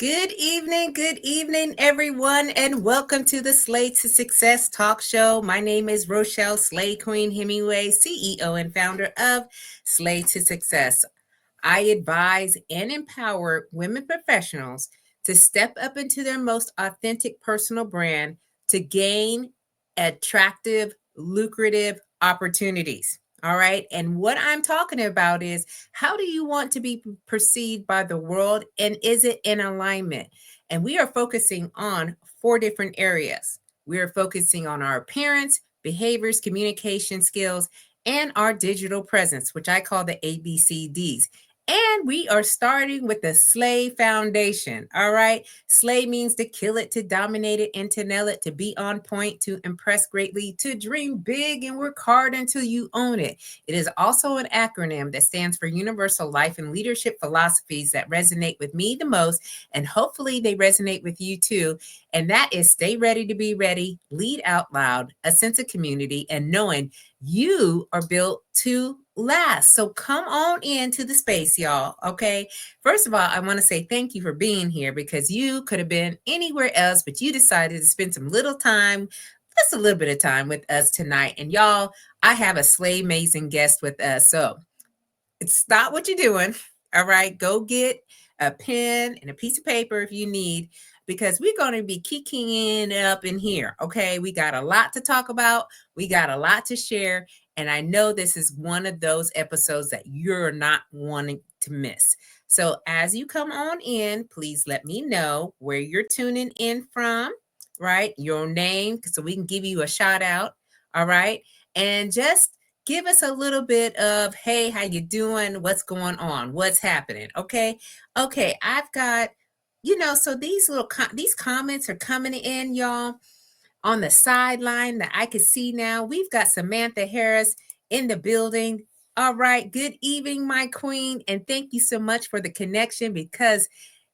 Good evening, everyone, and welcome to the Slay to Success talk show. My name is Rochelle Slay Queen Hemingway, CEO and founder of Slay to Success. I advise and empower women professionals to step up into their most authentic personal brand to gain attractive, lucrative opportunities. All right. And what I'm talking about is how do you want to be perceived by the world and is it in alignment? And we are focusing on 4 different areas. We are focusing on our appearance, behaviors, communication skills, and our digital presence, which I call the ABCDs. And we are starting with the Slay Foundation. All right. Slay means to kill it, to dominate it, and to nail it, to be on point, to impress greatly, to dream big and work hard until you own it. It is also an acronym that stands for Universal Life and Leadership Philosophies that resonate with me the most. And hopefully they resonate with you too. And that is stay ready to be ready, lead out loud, a sense of community, and knowing you are built to last. So come on into the space, y'all. Okay. First of all, I want to say thank you for being here because you could have been anywhere else, but you decided to spend some little time, just a little bit of time with us tonight. And y'all, I have a SLAYMAZING guest with us. So stop what you're doing. All right. Go get a pen and a piece of paper if you need, because we're going to be kicking up in here. Okay. We got a lot to talk about. We got a lot to share. And I know this is one of those episodes that you're not wanting to miss. So as you come on in, please let me know where you're tuning in from, right? Your name, so we can give you a shout out. All right. And just give us a little bit of, hey, how you doing? What's going on? What's happening? Okay. I've got, so these these comments are coming in, y'all, on the sideline that I can see now. We've got Samantha Harris in the building. All right. Good evening, my queen. And thank you so much for the connection, because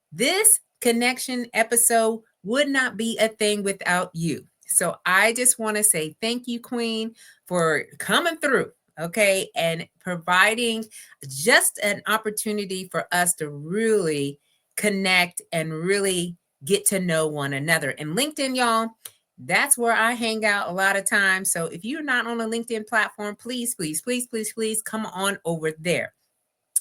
this connection episode would not be a thing without you. So I just want to say thank you, Queen, for coming through, okay, and providing just an opportunity for us to really connect and really get to know one another. And LinkedIn, y'all, that's where I hang out a lot of times. So if you're not on a LinkedIn platform, please, please, please, please, please come on over there.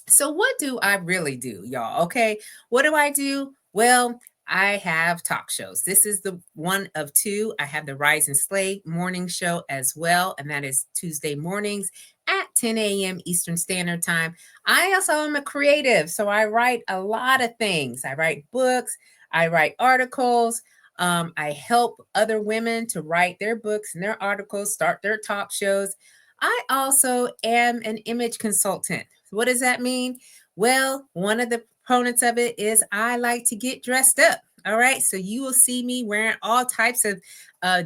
So what do I really do, y'all? Okay. What do I do? Well, I have talk shows. This is the one of two. I have the Rise and Slay morning show as well, and that is Tuesday mornings at 10 a.m. Eastern Standard Time. I also am a creative, so I write a lot of things. I write books, I write articles. I help other women to write their books and their articles, start their talk shows. I also am an image consultant. What does that mean? Well, one of the components of it is I like to get dressed up. All right. So you will see me wearing all types of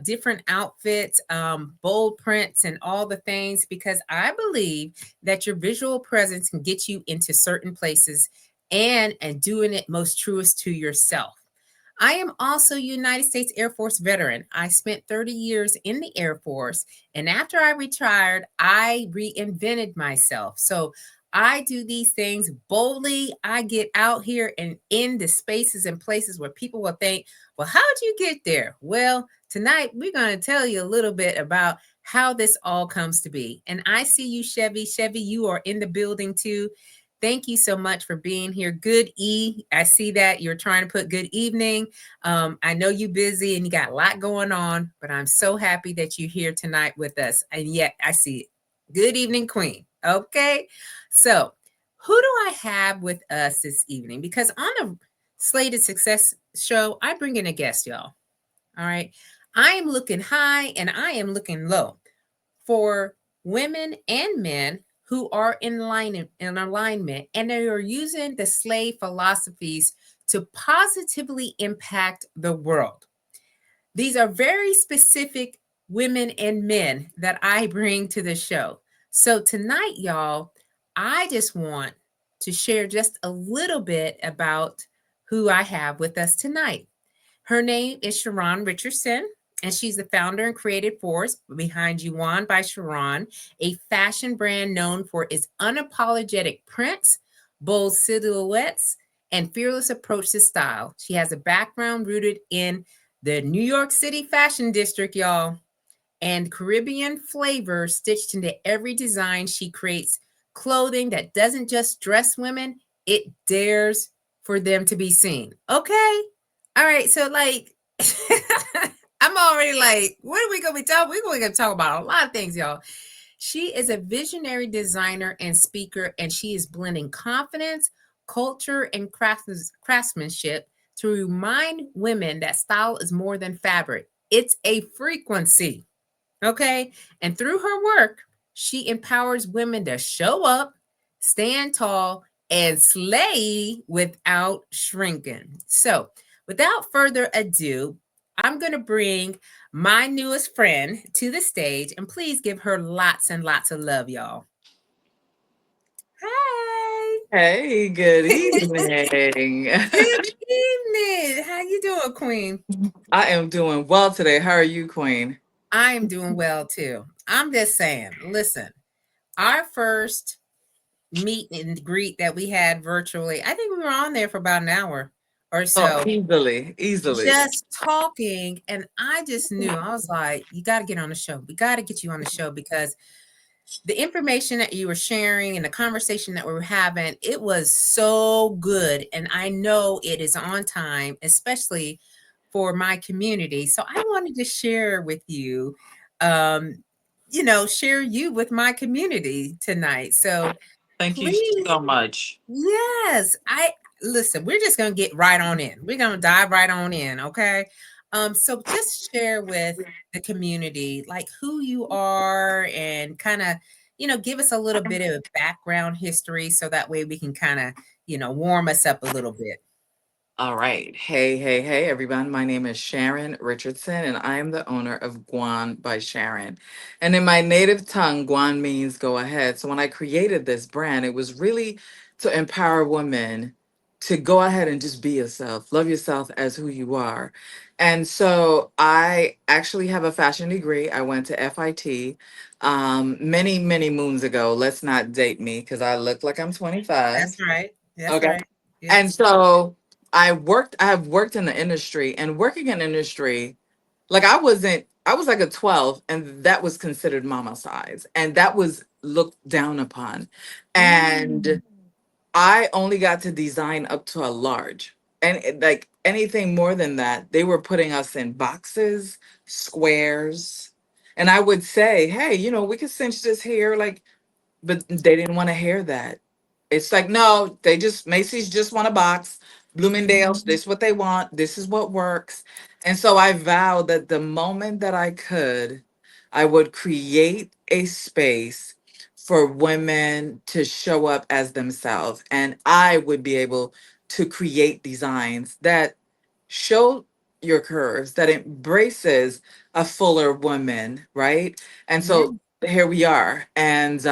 different outfits, bold prints, and all the things, because I believe that your visual presence can get you into certain places and doing it most truest to yourself. I am also a United States Air Force veteran. I spent 30 years in the Air Force, and after I retired, I reinvented myself. So I do these things boldly. I get out here and in the spaces and places where people will think, well, how'd you get there? Well, tonight we're going to tell you a little bit about how this all comes to be. And I see you, Chevy. Chevy, you are in the building too. Thank you so much for being here. Good E. I see that you're trying to put good evening. I know you're busy and you got a lot going on, but I'm so happy that you're here tonight with us. And yet I see it. Good evening, Queen. Okay. So who do I have with us this evening? Because on the Slated Success show, I bring in a guest, y'all. All right. I am looking high and I am looking low for women and men who are in alignment, and they are using the Slay philosophies to positively impact the world. These are very specific women and men that I bring to the show. So tonight, y'all, I just want to share just a little bit about who I have with us tonight. Her name is Charon Richardson, and she's the founder and creative force behind Yuan by Charon, a fashion brand known for its unapologetic prints, bold silhouettes, and fearless approach to style. She has a background rooted in the New York City fashion district, y'all, and Caribbean flavor stitched into every design she creates. Clothing that doesn't just dress women, it dares for them to be seen. Okay? All right, so like I'm already like, what are we gonna be talking? We're gonna talk about a lot of things, y'all. She is a visionary designer and speaker, and she is blending confidence, culture, and craftsmanship to remind women that style is more than fabric. It's a frequency. Okay. And through her work, she empowers women to show up, stand tall, and slay without shrinking. So, without further ado, I'm going to bring my newest friend to the stage, and please give her lots and lots of love, y'all. Hi. Hey, good evening. Good evening. How you doing, Queen? I am doing well today. How are you, Queen? I am doing well too. I'm just saying, listen, our first meet and greet that we had virtually. I think we were on there for about an hour or Oh, so, easily, easily. just talking. And I just knew, I was like, you got to get on the show. We got to get you on the show because the information that you were sharing and the conversation that we were having, it was so good. And I know it is on time, especially for my community. So I wanted to share with you, um, share you with my community tonight. So Thank you please. so much. Yes, I listen, we're just gonna get right on in. We're gonna dive right on in, okay? So just share with the community like who you are and kind of, give us a little bit of background history so that way we can kind of, warm us up a little bit. All right. Hey, hey, hey, everyone. My name is Sharon Richardson, and I am the owner of Guan by Sharon. And in my native tongue, Guan means go ahead. So when I created this brand, it was really to empower women to go ahead and just be yourself, love yourself as who you are. And so I actually have a fashion degree. I went to FIT many, many moons ago. Let's not date me because I look like I'm 25. That's right. That's Okay. right. And Yes. so I have worked in the industry and working in industry, like I was like a 12 and that was considered mama size and that was looked down upon. Mm, And I only got to design up to a large. And like anything more than that, they were putting us in boxes, squares. And I would say, hey, we could cinch this here. Like, but they didn't want to hear that. It's like, no, they just, Macy's just want a box. Bloomingdale's, this is what they want. This is what works. And so I vowed that the moment that I could, I would create a space for women to show up as themselves. And I would be able to create designs that show your curves, that embraces a fuller woman, right? And yeah. so here we are. And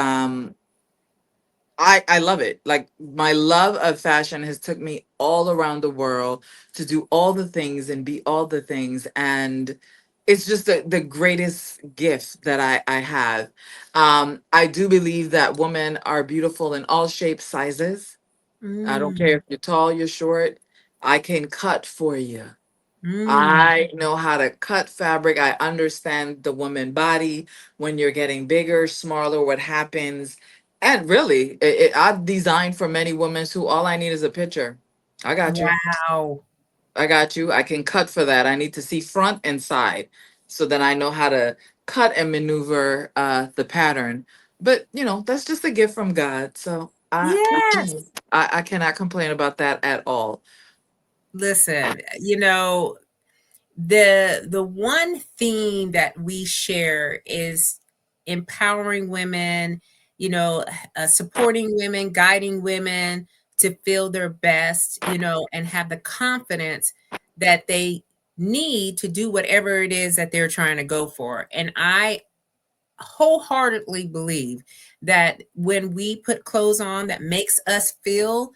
I love it. Like my love of fashion has took me all around the world to do all the things and be all the things. And it's just the greatest gift that I have. I do believe that women are beautiful in all shapes, sizes. I don't care Mm, if you're tall, you're short. I can cut for you. mm, I know how to cut fabric. I understand the woman body when you're getting bigger, smaller, what happens. And really, I've designed for many women who all I need is a picture. I got you. wow. I got you. I can cut for that. I need to see front and side so that I know how to cut and maneuver the pattern. But, that's just a gift from God. So Yes. I cannot complain about that at all. Listen, the one theme that we share is empowering women, supporting women, guiding women to feel their best, and have the confidence that they need to do whatever it is that they're trying to go for. And I wholeheartedly believe that when we put clothes on that makes us feel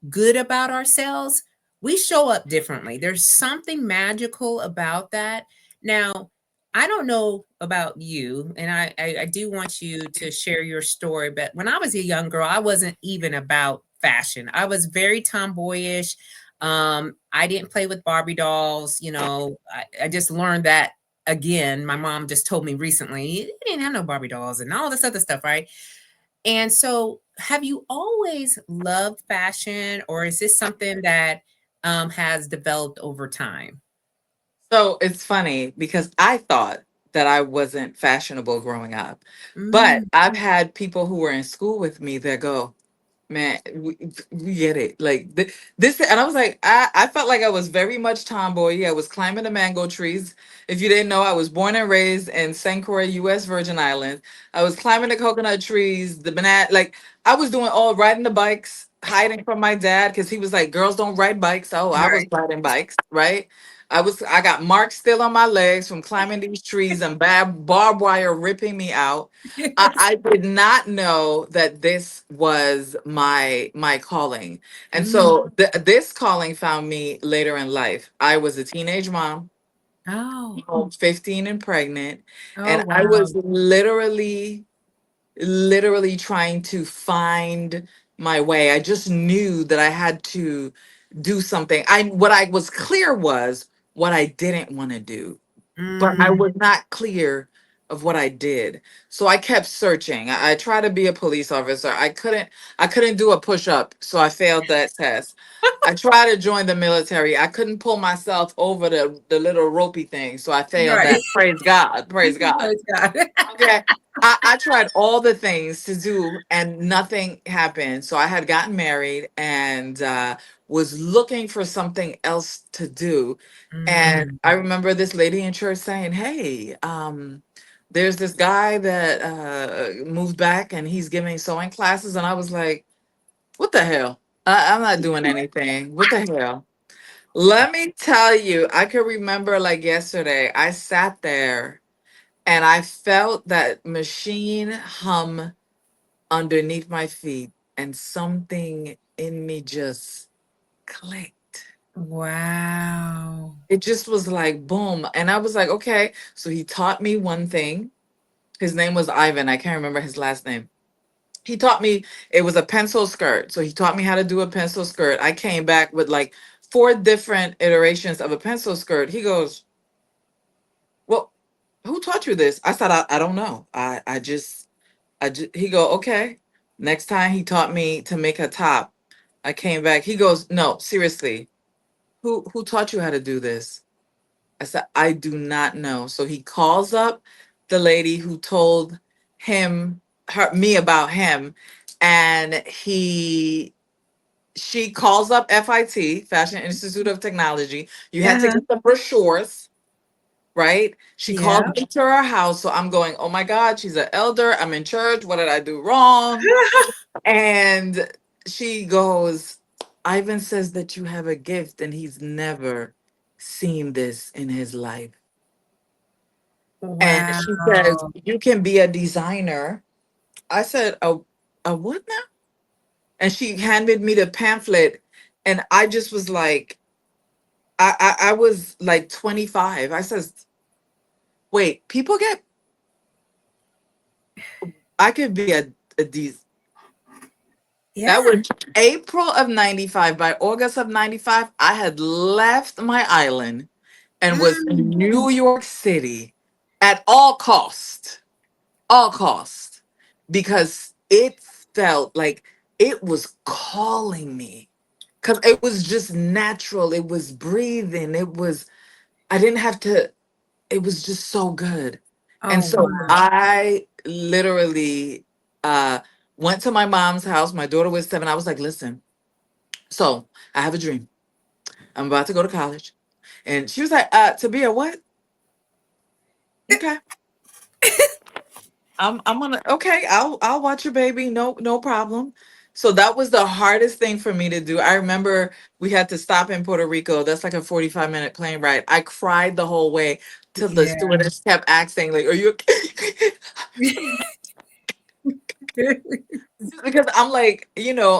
good about ourselves, we show up differently. There's something magical about that. Now, I don't know about you, and I do want you to share your story, but when I was a young girl, I wasn't even about fashion. I was very tomboyish. I didn't play with Barbie dolls. I just learned that again. My mom just told me recently, you didn't have no Barbie dolls and all this other stuff, right? And so, have you always loved fashion, or is this something that has developed over time? So it's funny because I thought that I wasn't fashionable growing up, but Mm, I've had people who were in school with me that go, man, we get it. Like this, and I was like, I felt like I was very much tomboy. I was climbing the mango trees. If you didn't know, I was born and raised in St. Croix, U.S. Virgin Islands. I was climbing the coconut trees, the banana. Like I was doing all riding the bikes, hiding from my dad because he was like, girls don't ride bikes. Oh, I was right. riding bikes, right? I got marks still on my legs from climbing these trees and barbed wire ripping me out. I did not know that this was my calling. And Mm. so this calling found me later in life. I was a teenage mom, Oh, 15 and pregnant, oh, and I wow. was literally trying to find my way. I just knew that I had to do something. I What I was clear was what I didn't want to do, but I Mm, was not clear of what I did. So I kept searching. I tried to be a police officer. I couldn't do a push-up, so I failed that test. I tried to join the military. I couldn't pull myself over the little ropey thing, so I failed right. that. Praise God. Praise God. Praise God. Okay. I tried all the things to do and nothing happened. So I had gotten married and was looking for something else to do. And Mm, I remember this lady in church saying, hey, there's this guy that moved back and he's giving sewing classes. And I was like, what the hell? I'm not doing anything. What the hell? Let me tell you, I can remember like yesterday, I sat there and I felt that machine hum underneath my feet, and something in me just clicked. wow. It just was like boom. And I was like, okay. So he taught me one thing. His name was Ivan. I can't remember his last name. He taught me it was a pencil skirt. So he taught me how to do a pencil skirt. I came back with like four different iterations of a pencil skirt. He goes, well, who taught you this? I said, I don't know. He go, okay. Next time he taught me to make a top. I came back. He goes, no, seriously. Who taught you how to do this? I said, I do not know. So he calls up the lady who told me about him, and she calls up FIT, Fashion Institute of Technology. You had to Uh-huh. get the brochures, right? She Yeah. called me to her house. So I'm going, oh my God, she's an elder. I'm in church. What did I do wrong? And she goes, Ivan says that you have a gift and he's never seen this in his life. And she says, Wow. you can be a designer. I said, a what now? And she handed me the pamphlet. And I just was like, I was like 25. I says, wait, I could be a Yeah. that was April of 95. By August of 95, I had left my island and was in Mm. New York City at all cost, because it felt like it was calling me. Because it was just natural. It was breathing. I didn't have to, it was just so good. And Oh, so wow. I literally uh, went to my mom's house. My daughter was 7. I was like, listen, so I have a dream. I'm about to go to college. And she was like, to be a what? Okay. I'm gonna okay, I'll watch your baby. No problem. So that was the hardest thing for me to do. I remember we had to stop in Puerto Rico. That's like a 45-minute plane ride. I cried the whole way till the Yeah. stewardess kept asking, like, are you okay? Because I'm like,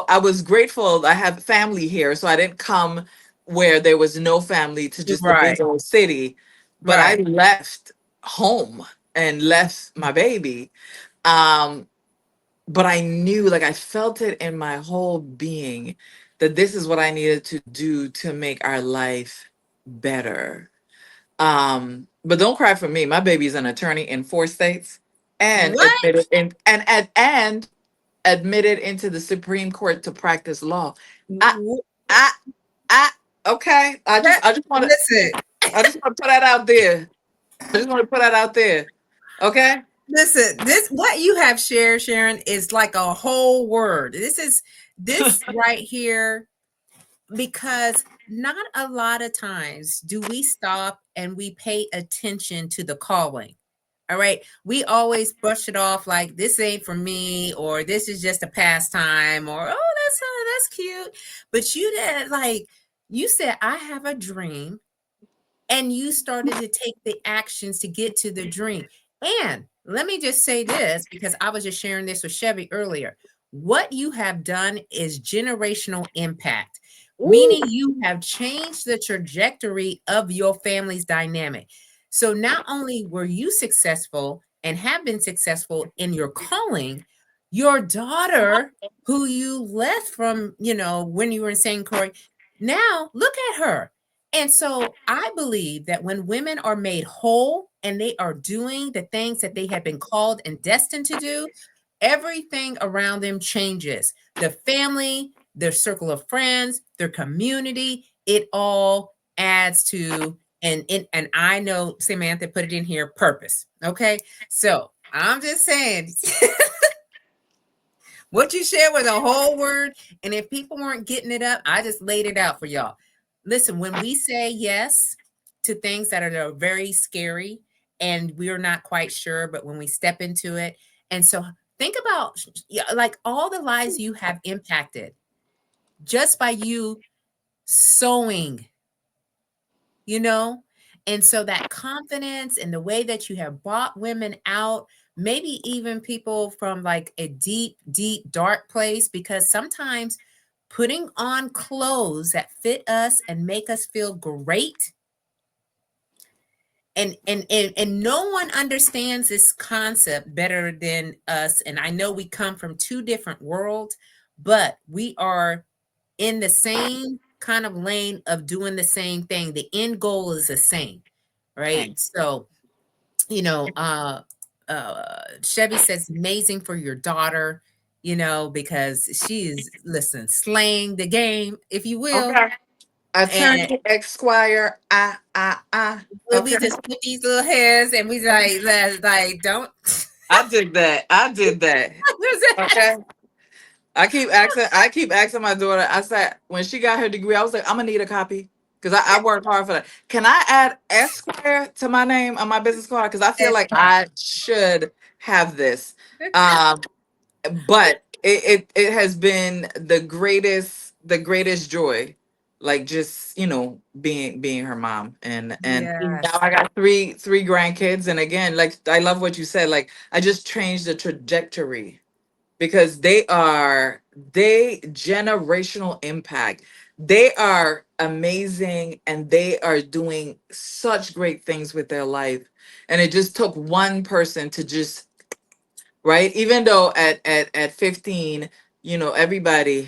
I was grateful I have family here. So I didn't come where there was no family to just a Right. big old city. But I Right. left home and left my baby. Um, but I knew, like, I felt it in my whole being that this is what I needed to do to make our life better. But don't cry for me. My baby's an attorney in 4 states and What? and admitted into the Supreme Court to practice law. I Wh- I I okay. Listen, I just want to put that out there. I just want to put that out there. Okay? listen. This what you have shared, Sharon, is like a whole word. This right here because not a lot of times do we stop and we pay attention to the calling. All right. We always brush it off like this ain't for me, or this is just a pastime, or that's cute. But you did like you said, I have a dream, and you started to take the actions to get to the dream. And let me just say this because I was just sharing this with Chevy earlier. What you have done is generational impact, meaning Ooh. you have changed the trajectory of your family's dynamic. So not only were you successful and have been successful in your calling, your daughter, who you left from, when you were in St. Croix, now look at her. And so I believe that when women are made whole and they are doing the things that they have been called and destined to do, everything around them changes. The family, their circle of friends, their community, it all adds to and I know Samantha put it in here purpose. Okay. So I'm just saying what you shared was a whole word. And if people weren't getting it up, I just laid it out for y'all. Listen, when we say yes to things that are very scary and we're not quite sure, but when we step into it, and so think about like all the lives you have impacted just by you sowing, you know? And so that confidence and the way that you have brought women out, maybe even people from like a deep, deep, dark place, because sometimes putting on clothes that fit us and make us feel great. And no one understands this concept better than us. And I know we come from two different worlds, but we are in the same kind of lane of doing the same thing. The end goal is the same, right? Right. So, you know, Chevy says amazing for your daughter, because she is, listen, slaying the game, if you will. Okay. And Attorney Esquire. we Okay. just put these little hairs and we like don't. I did that. I did that. Okay. I keep asking my daughter. I said when she got her degree, I was like, I'm gonna need a copy. Because I worked hard for that. Can I add Esquire to my name on my business card? Because I feel like I should have this. Um, but it has been the greatest joy, like just being her mom, and now Yes. I got three grandkids, and again, like, I love what you said, like, I just changed the trajectory because they generational impact. They are amazing and they are doing such great things with their life, and it just took one person to just, right, even though at 15, everybody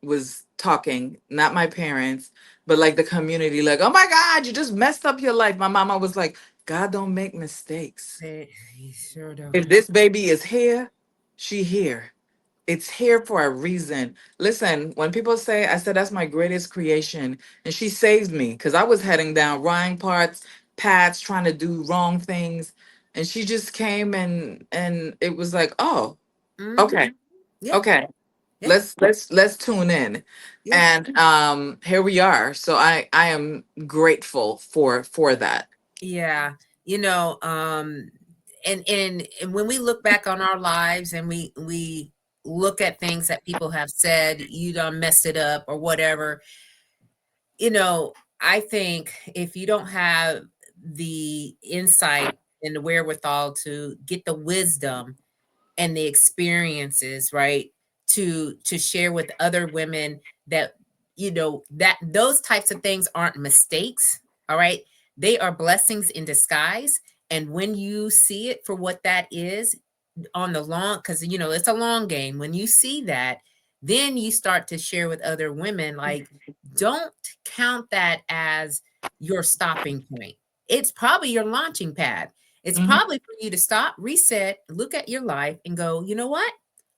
was talking, not my parents, but like the community, like, oh my god, you just messed up your life. My mama was like, God don't make mistakes. He sure If don't. this baby is here, she here. It's here for a reason. Listen, when people say, I said that's my greatest creation, and she saved me because I was heading down wrong paths, trying to do wrong things, and she just came and it was like, oh, Hmm. okay, Yeah. okay, Yeah. let's tune in, Yeah. and here we are. So I am grateful for that. Yeah. You know, and when we look back on our lives and we look at things that people have said, you done messed it up or whatever, I think if you don't have the insight and the wherewithal to get the wisdom and the experiences, right, to share with other women that that those types of things aren't mistakes, all right, they are blessings in disguise. And when you see it for what that is, on the long, because it's a long game. When you see that, then you start to share with other women, like, don't count that as your stopping point. It's probably your launching pad. It's Mhm. probably for you to stop, reset, look at your life, and go, you know what?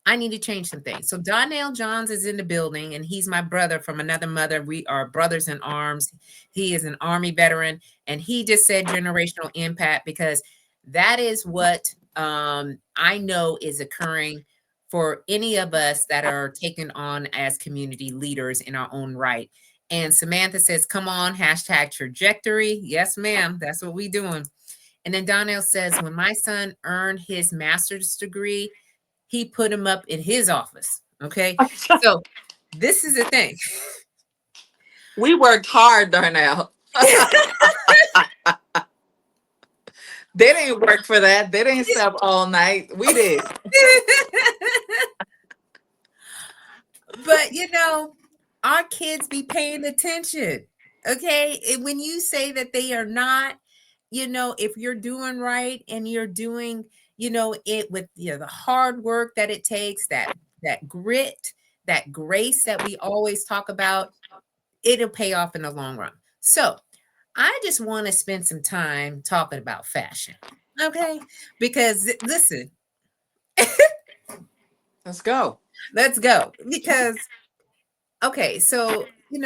I need to change some things. So Donnell Johns is in the building, and he's my brother from another mother. We are brothers in arms. He is an Army veteran, and he just said generational impact, because that is what I know is occurring for any of us that are taken on as community leaders in our own right. And Samantha says, come on, hashtag trajectory. Yes, ma'am. That's what we doing. And then Donnell says, when my son earned his master's degree, he put him up in his office. Okay. So this is the thing. We worked hard, Darnell. They didn't work for that. They didn't stay up all night. We did. But our kids be paying attention. Okay. And when you say that they are not, if you're doing right and you're doing, it with the hard work that it takes, that grit, that grace that we always talk about, it'll pay off in the long run. So I just want to spend some time talking about fashion. Okay. Because listen, Let's go. let's go. Because okay, so when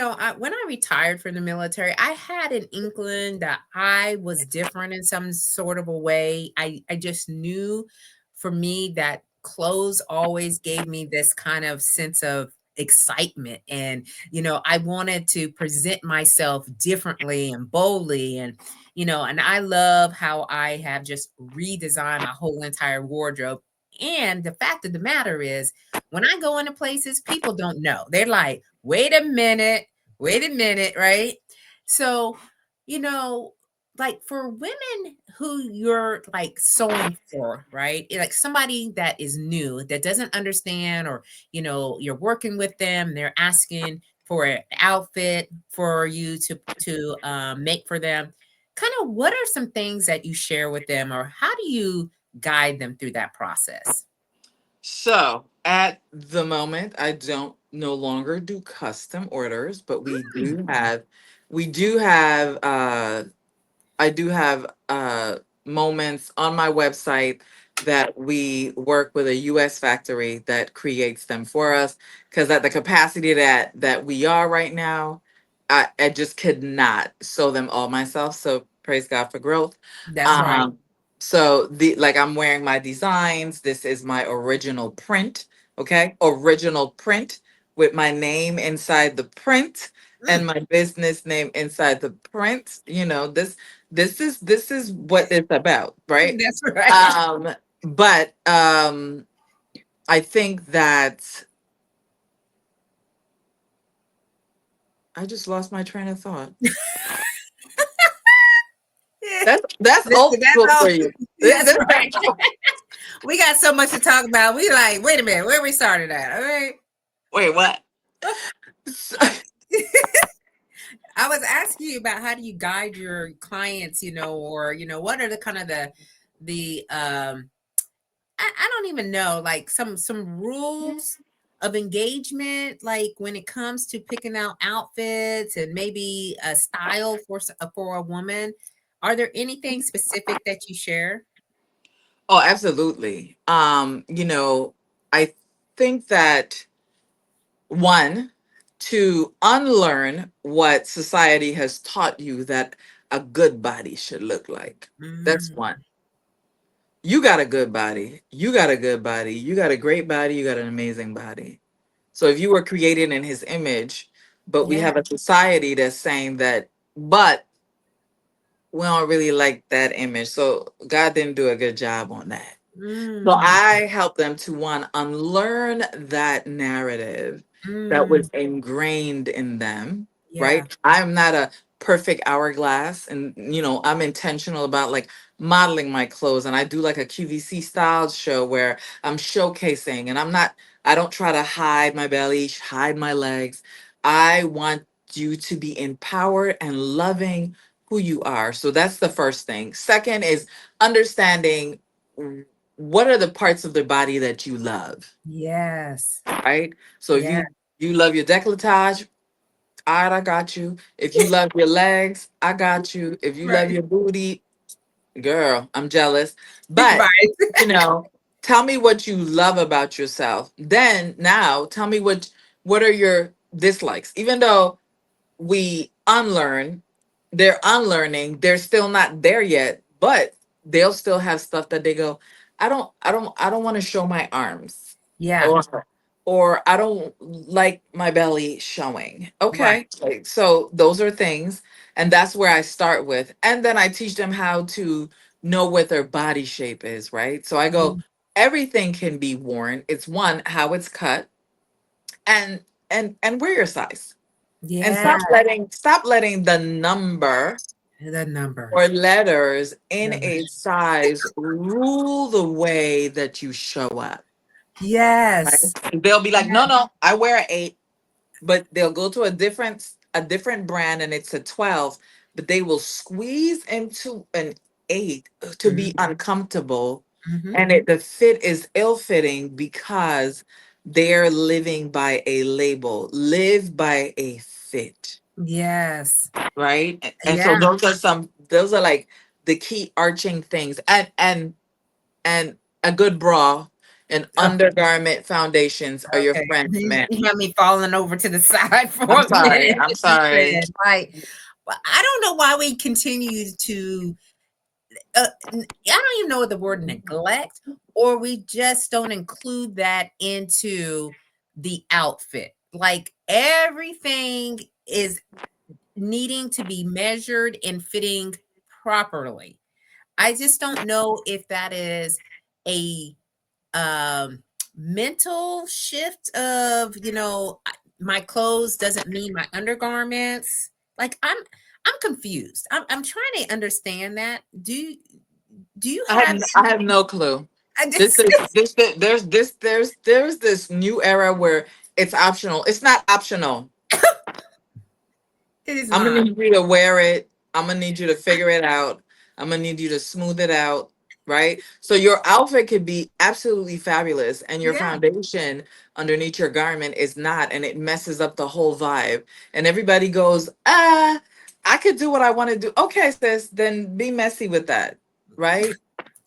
I retired from the military, I had an inkling that I was different in some sort of a way. I just knew, for me, that clothes always gave me this kind of sense of excitement, and I wanted to present myself differently and boldly, and I love how I have just redesigned my whole entire wardrobe. And the fact of the matter is, when I go into places, people don't know. They're like, wait a minute, right? So, you know, like, for women who you're like sewing for, right? Like somebody that is new, that doesn't understand, or, you're working with them, they're asking for an outfit for you to make for them. Kind of, what are some things that you share with them, or how do you guide them through that process? So at the moment, I don't no longer do custom orders, but Mm, we do have I do have moments on my website that we work with a US factory that creates them for us, because at the capacity that we are right now, I just could not sew them all myself. So praise God for growth. that's right. Um so the like I'm wearing my designs. This is my original print, okay? Original print with my name inside the print and Mm, my business name inside the print. This is what it's about, right? that's right. But I think that I just lost my train of thought. That's Listen, old that's school all. for you. That's right. We got so much to talk about. We like, wait a minute, where we started at? All right. Wait, what? I was asking you about, how do you guide your clients, or what are the kind of the I don't even know, like, some rules of engagement, like when it comes to picking out outfits and maybe a style for a woman. Are there anything specific that you share? Oh, absolutely. I think that one, to unlearn what society has taught you that a good body should look like. That's Mm, one. You got a good body. You got a good body. You got a great body. You got an amazing body. So if you were created in his image, but we yeah. have a society that's saying that, but we don't really like that image. So God didn't do a good job on that. So Mm, I help them to, one, unlearn that narrative that mm, was ingrained in them, yeah. right? I'm not a perfect hourglass, and I'm intentional about like modeling my clothes, and I do like a QVC style show where I'm showcasing, and I don't try to hide my belly, hide my legs. I want you to be empowered and loving who you are. So that's the first thing. Second is understanding what are the parts of the body that you love, Yes. right? So if Yeah. you love your décolletage, all right, I got you. If you love your legs, I got you. If you love Right. your booty, girl, I'm jealous. But, Right. you know, tell me what you love about yourself. Then now tell me what are your dislikes. Even though we unlearn, they're unlearning, they're still not there yet, but they'll still have stuff that they go, I don't want to show my arms. Yeah. Or I don't like my belly showing. Right. Okay. Like, so those are things. And that's where I start with. And then I teach them how to know what their body shape is, right? So I go, Mm. everything can be worn. It's one, how it's cut, and and wear your size. And Yeah. stop letting the number The number. or letters in The- a size rule the way that you show up. Right? Yes. They'll be like, Yeah. no, no, I wear an 8, but they'll go to a different brand and it's a 12, but they will squeeze into an 8 to be uncomfortable, Mm-hmm. and the fit is ill-fitting because they're living by a label. Live by a fit, Yes. right? And so Yeah. those are like the key arching things. And a good bra and Oh, undergarment foundations are your okay. friends, man. You have me falling over to the side for I'm a sorry. minute. I'm Just sorry. saying, like, well, I don't know why we continue to I don't even know what the word neglect, or we just don't include that into the outfit. Like everything is needing to be measured and fitting properly. I just don't know if that is a um mental shift of, my clothes doesn't mean my undergarments. Like I'm confused. I'm trying to understand that. Do you have I have no clue. I This just is there's this new era where it's optional. It's not optional. it is I'm gonna not. need you to wear it. I'm gonna need you to figure it out. I'm gonna need you to smooth it out, right? So your outfit could be absolutely fabulous, and your Yeah. foundation underneath your garment is not, and it messes up the whole vibe. And everybody goes, I could do what I want to do. Okay, sis, then be messy with that, right?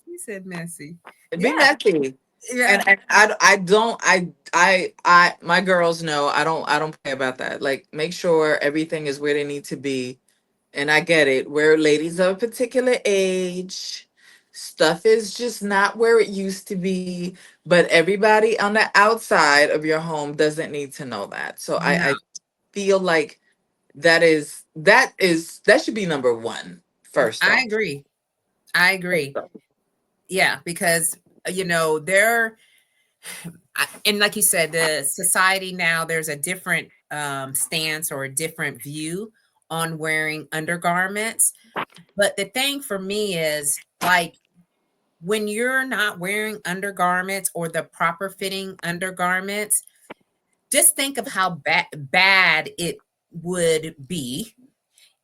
You said messy. Be Yeah. messy. Yeah. And I don't I my girls know I don't play about that. Like, make sure everything is where they need to be. And I get it. We're ladies of a particular age. Stuff is just not where it used to be. But everybody on the outside of your home doesn't need to know that. So No, I feel like that should be number one first I off. agree. I First agree. off. Yeah, because and like you said, the society now, there's a different stance or a different view on wearing undergarments. But the thing for me is, like, when you're not wearing undergarments or the proper fitting undergarments, just think of how bad it would be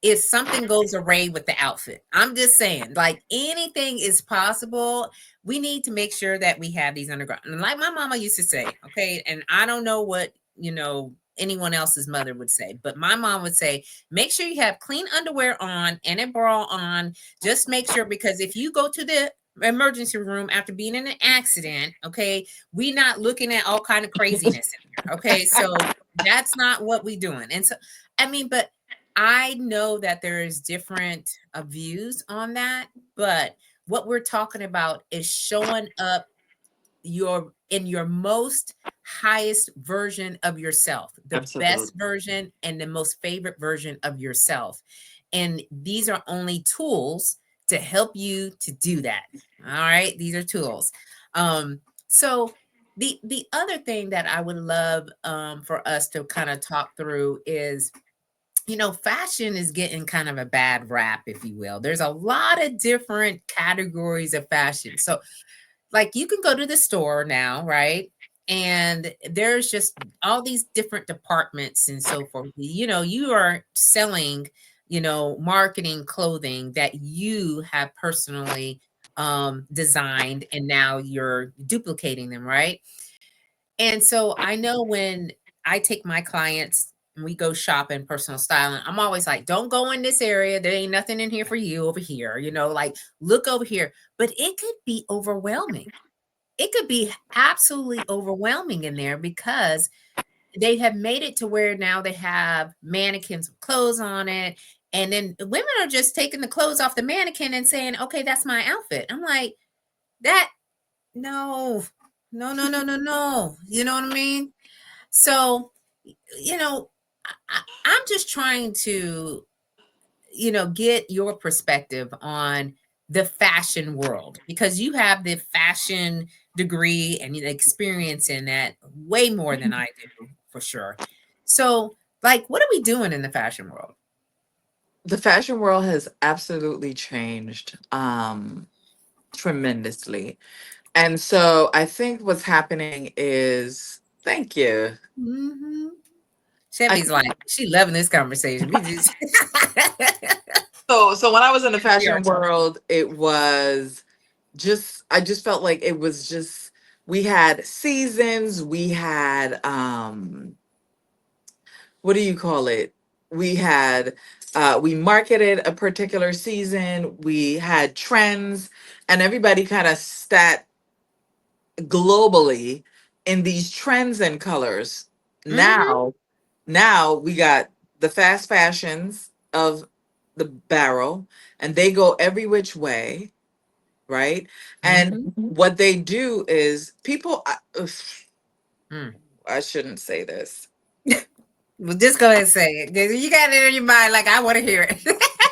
if something goes array with the outfit. I'm just saying, like, anything is possible. We need to make sure that we have these underground. And like my mama used to say, okay, and I don't know what, anyone else's mother would say, but my mom would say, make sure you have clean underwear on and a bra on. Just make sure, because if you go to the emergency room after being in an accident, okay, we not looking at all kind of craziness in here. Okay. So that's not what we doing. And so, I mean, but I know that there is different views on that, but what we're talking about is showing up in your most highest version of yourself, the best Absolutely. version and the most favorite version of yourself. And these are only tools to help you to do that. All right, these are tools. So the other thing that I would love for us to kind of talk through is, fashion is getting kind of a bad rap, if you will. There's a lot of different categories of fashion. So, like, you can go to the store now, right? And there's just all these different departments and so forth. You are selling, marketing clothing that you have personally designed, and now you're duplicating them, right? And so I know when I take my clients and we go shopping, personal styling, I'm always like, don't go in this area. There ain't nothing in here for you over here. Like look over here. But it could be overwhelming. It could be absolutely overwhelming in there because they have made it to where now they have mannequins with clothes on it. And then women are just taking the clothes off the mannequin and saying, okay, that's my outfit. I'm like, that, no, no, no, no, no, no. You know what I mean? So, you know, I'm just trying to, get your perspective on the fashion world because you have the fashion degree and the experience in that way more than I do, for sure. So, like, what are we doing in the fashion world? The fashion world has absolutely changed tremendously. And so I think what's happening is, thank you. Mm-hmm. I Chevy's like, she loving this conversation. We just so when I was in the we are fashion talking. world, it was just I just felt like it was just we had seasons, we had what do you call it? We had we marketed a particular season, we had trends, and everybody kind of sat globally in these trends and colors. Mm-hmm. Now we got the fast fashions of the barrel, and they go every which way, right? And Mm-hmm. what they do is people ugh, Mm. I shouldn't say this. Well, just go ahead and say it. You got it in your mind, like I want to hear it.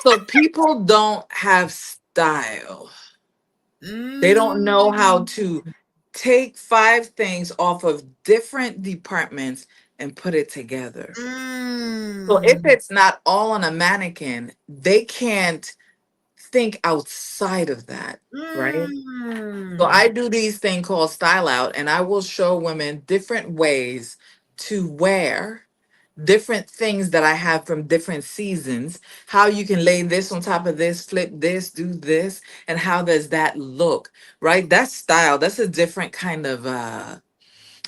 So people don't have style. They don't know how Mm. to take five things off of different departments and put it together. So if Mm. it's not all on a mannequin, they can't think outside of that, right? So Mm. I do these thing called style out, and I will show women different ways to wear different things that I have from different seasons, how you can lay this on top of this, flip this, do this, and how does that look, right? That's style. That's a different kind of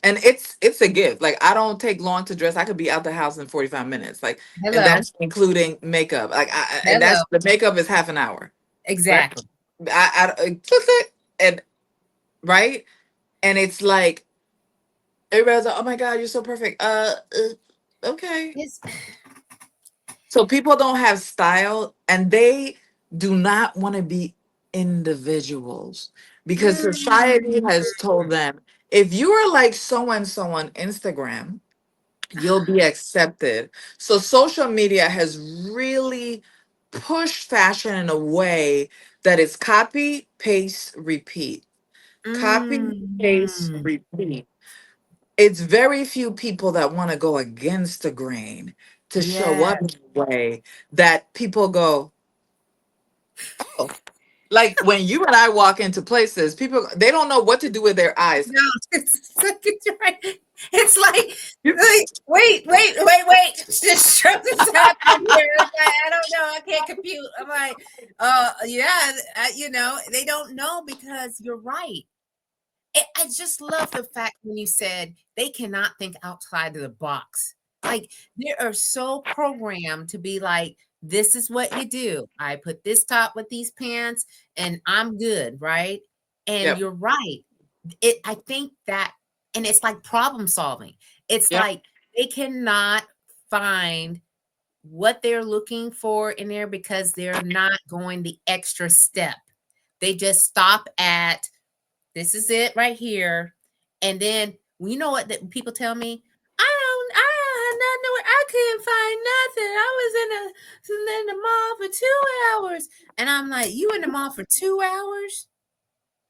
and it's a gift. Like I don't take long to dress. I could be out the house in 45 minutes. Like, and Hello. that's including makeup. Like and Hello. that's the makeup is half an hour, right? Exactly. Click it, and right, and it's like everybody's like, "Oh my god, you're so perfect." Okay. It's So people don't have style, and they do not want to be individuals because society mm. has told them if you are like so and so on Instagram, you'll be accepted. So social media has really pushed fashion in a way that it's copy, paste, repeat. Copy, paste, Mm. repeat. It's very few people that want to go against the grain to show Yeah. up in a way that people go, oh. Like when you and I walk into places, people they don't know what to do with their eyes. No, it's right. It's like, wait. Just something's happening here. It's like, I don't know. I can't compute. I'm like, yeah, they don't know because you're right. I just love the fact when you said they cannot think outside of the box. Like they are so programmed to be like, this is what you do. I put this top with these pants and I'm good, right? And Yep. you're right. I think that, and it's like problem solving. It's Yep. like they cannot find what they're looking for in there because they're not going the extra step. They just stop at this is it right here. And then you know what that people tell me? I had nothing to I couldn't find nothing. I was in the mall for 2 hours. And I'm like, you in the mall for 2 hours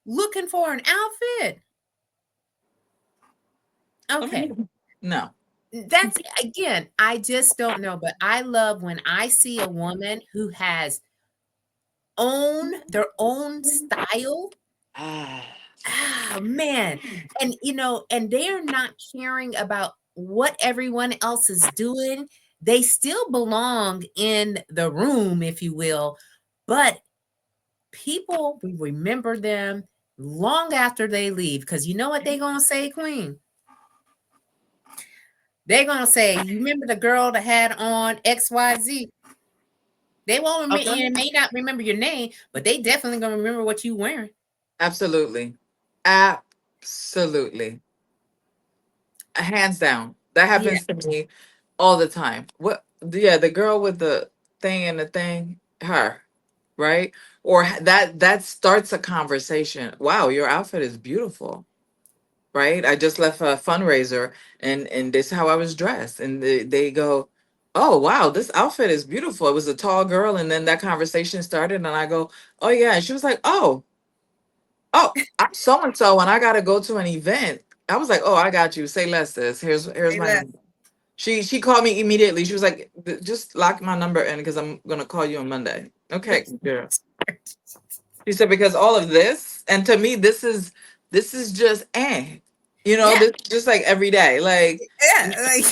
looking for an outfit? I Okay. mean, no. That's again, I just don't know. But I love when I see a woman who has their own style. Ah, Ah, man. And, and they're not caring about what everyone else is doing. They still belong in the room, if you will, but people will remember them long after they leave. Because you know what they're going to say, Queen? They're going to say, you remember the girl that had on XYZ? They won't remember, Okay. and may not remember your name, but they definitely going to remember what you wearing. Absolutely. Absolutely. Hands down. That Yeah. happens to me all the time. What? Yeah, the girl with the thing and the thing, her, right? Or that starts a conversation. Wow, your outfit is beautiful, right? I just left a fundraiser, and this is how I was dressed, and they go, "Oh, wow, this outfit is beautiful." It was a tall girl, and then that conversation started, and I go, "Oh yeah," and she was like, "Oh, I'm so and so, and I got to go to an event." I was like, "Oh, I got you. Say less, sis. Here's Say my less. number." She called me immediately. She was like, Just lock my number in because I'm gonna call you on Monday." Okay, yeah. She said because all of this, and to me, this is just Yeah. this just like every day, like Yeah. Like,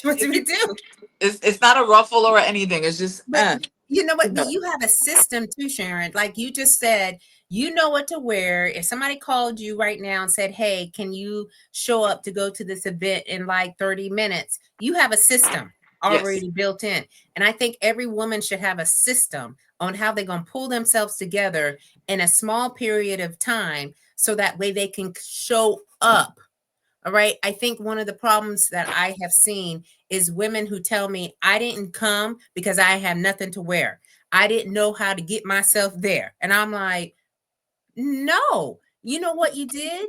what do we do? it's not a ruffle or anything. It's just But you know what? you know. You have a system too, Sharon. Like you just said, you know what to wear. If somebody called you right now and said, "Hey, can you show up to go to this event in like 30 minutes?" You have a system Yes, already built in. And I think every woman should have a system on how they're going to pull themselves together in a small period of time so that way they can show up. All right. I think one of the problems that I have seen is women who tell me I didn't come because I have nothing to wear. I didn't know how to get myself there. And I'm like, no, you know what you did?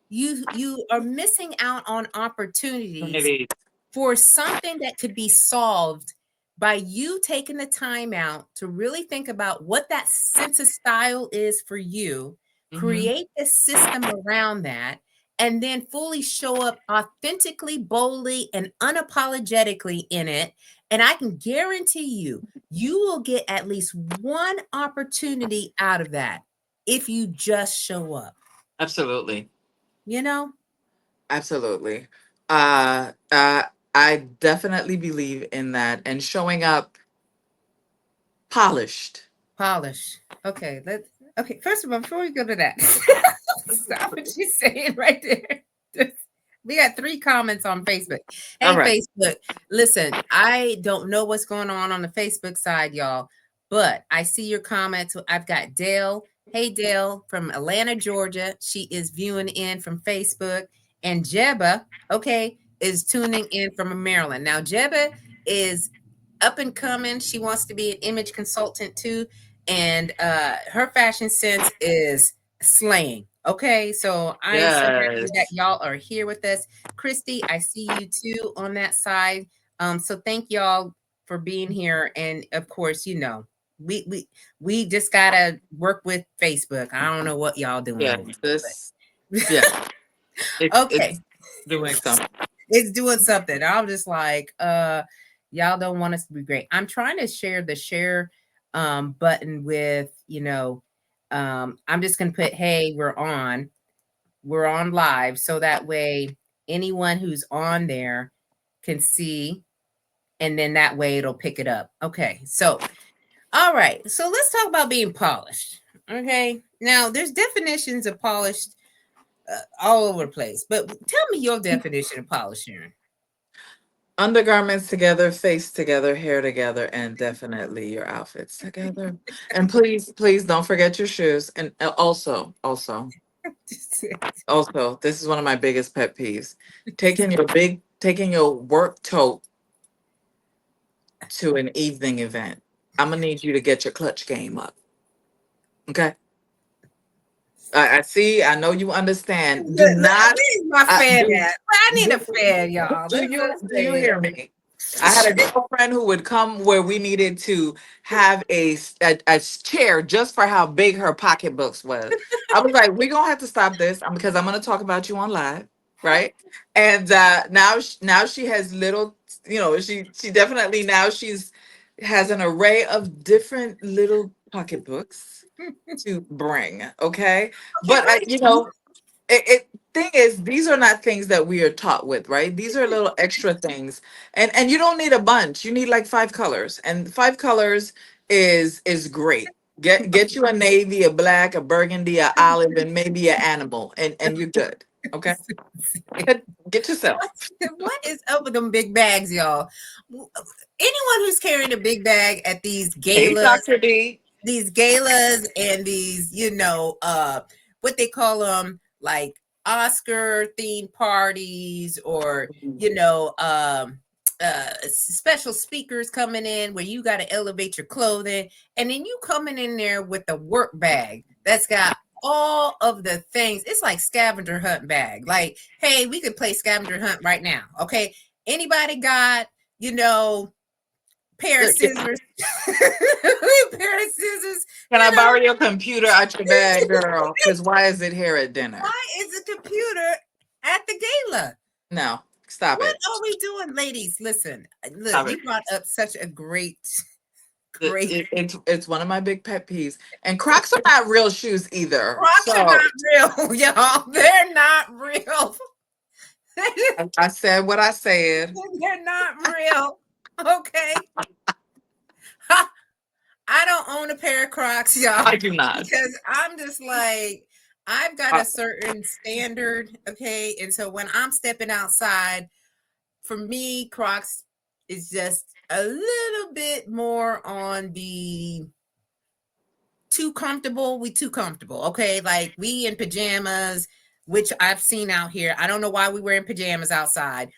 You are missing out on opportunities maybe. for something that could be solved by you taking the time out to really think about what that sense of style is for you, Hmm. create a system around that, and then fully show up authentically, boldly, and unapologetically in it. And I can guarantee you, you will get at least one opportunity out of that if you just show up, Absolutely, you know? absolutely. Uh, uh, I definitely believe in that and showing up polished. Polish. Okay, let's. Okay, first of all, before we go to that, stop what she's saying right there. We got 3 comments on Facebook. All Hey, right. Facebook. Listen, I don't know what's going on the Facebook side, y'all, but I see your comments. I've got Dale. Hey, Dale from Atlanta, Georgia. She is viewing in from Facebook. And Jeba, okay, is tuning in from Maryland. Now, Jeba is up and coming. She wants to be an image consultant too. And her fashion sense is slaying. Okay, so I'm so happy that Yes. y'all are here with us. Christy, I see you too on that side. So thank y'all for being here. And of course, we we we just gotta work with Facebook. I don't know what y'all doing Yeah. over This. there, Yeah. but okay, It's doing something. it's doing something. I'm just like, y'all don't want us to be great. I'm trying to share the share button with, I'm just gonna put, hey, we're on live, so that way anyone who's on there can see, and then that way it'll pick it up. Okay, so all right, so let's talk about being polished. Okay, now there's definitions of polished all over the place, but tell me your definition of polished, Sharon. Undergarments together, face together, hair together, and definitely your outfits together. And please, please don't forget your shoes. And also, this is one of my biggest pet peeves. Taking your work tote to an evening event. I'm gonna need you to get your clutch game up. Okay. I see. I know you understand. Do not. Where's my fan Do, at? I need a do, fan, y'all. do you hear me? I had a girlfriend who would come where we needed to have a chair just for how big her pocketbooks was. I was like, we're gonna have to stop this because I'm gonna talk about you on live, right? And now she has little, she definitely now she's has an array of different little pocketbooks to bring. Okay, Okay, but bring it to me. it thing is these are not things that we are taught with, right? These are little extra things, and you don't need a bunch. You need like 5 colors, and 5 colors is great. Get you a navy, a black, a burgundy, a olive, and maybe an animal, and you're good. Okay, get yourself. What is up with them big bags, y'all? Anyone who's carrying a big bag at Hey, Doctor D. these galas and these, what they call them, like Oscar themed parties, or special speakers coming in where you got to elevate your clothing, and then you coming in there with a work bag that's got all of the things. It's like scavenger hunt bag. Like, hey, we could play scavenger hunt right now. Okay, anybody got, you know pair of Can scissors? Pair of scissors, I you know borrow your computer out your bag, girl? Because why is it here at dinner? why is the computer at the gala? No, stop What it. are we doing, ladies? Listen, look, Stop it. you brought up such a great. It's one of my big pet peeves. And Crocs are not real shoes either. Crocs are So not real, y'all. They're not real. I said what I said. They're not real. Okay. I don't own a pair of Crocs, y'all, I do not. because I'm just like, I've got Uh, a certain standard, okay? And so when I'm stepping outside, for me, Crocs is just a little bit more on the too comfortable. We too comfortable, okay? Like, we in pajamas, which I've seen out here. I don't know why we wearing pajamas outside.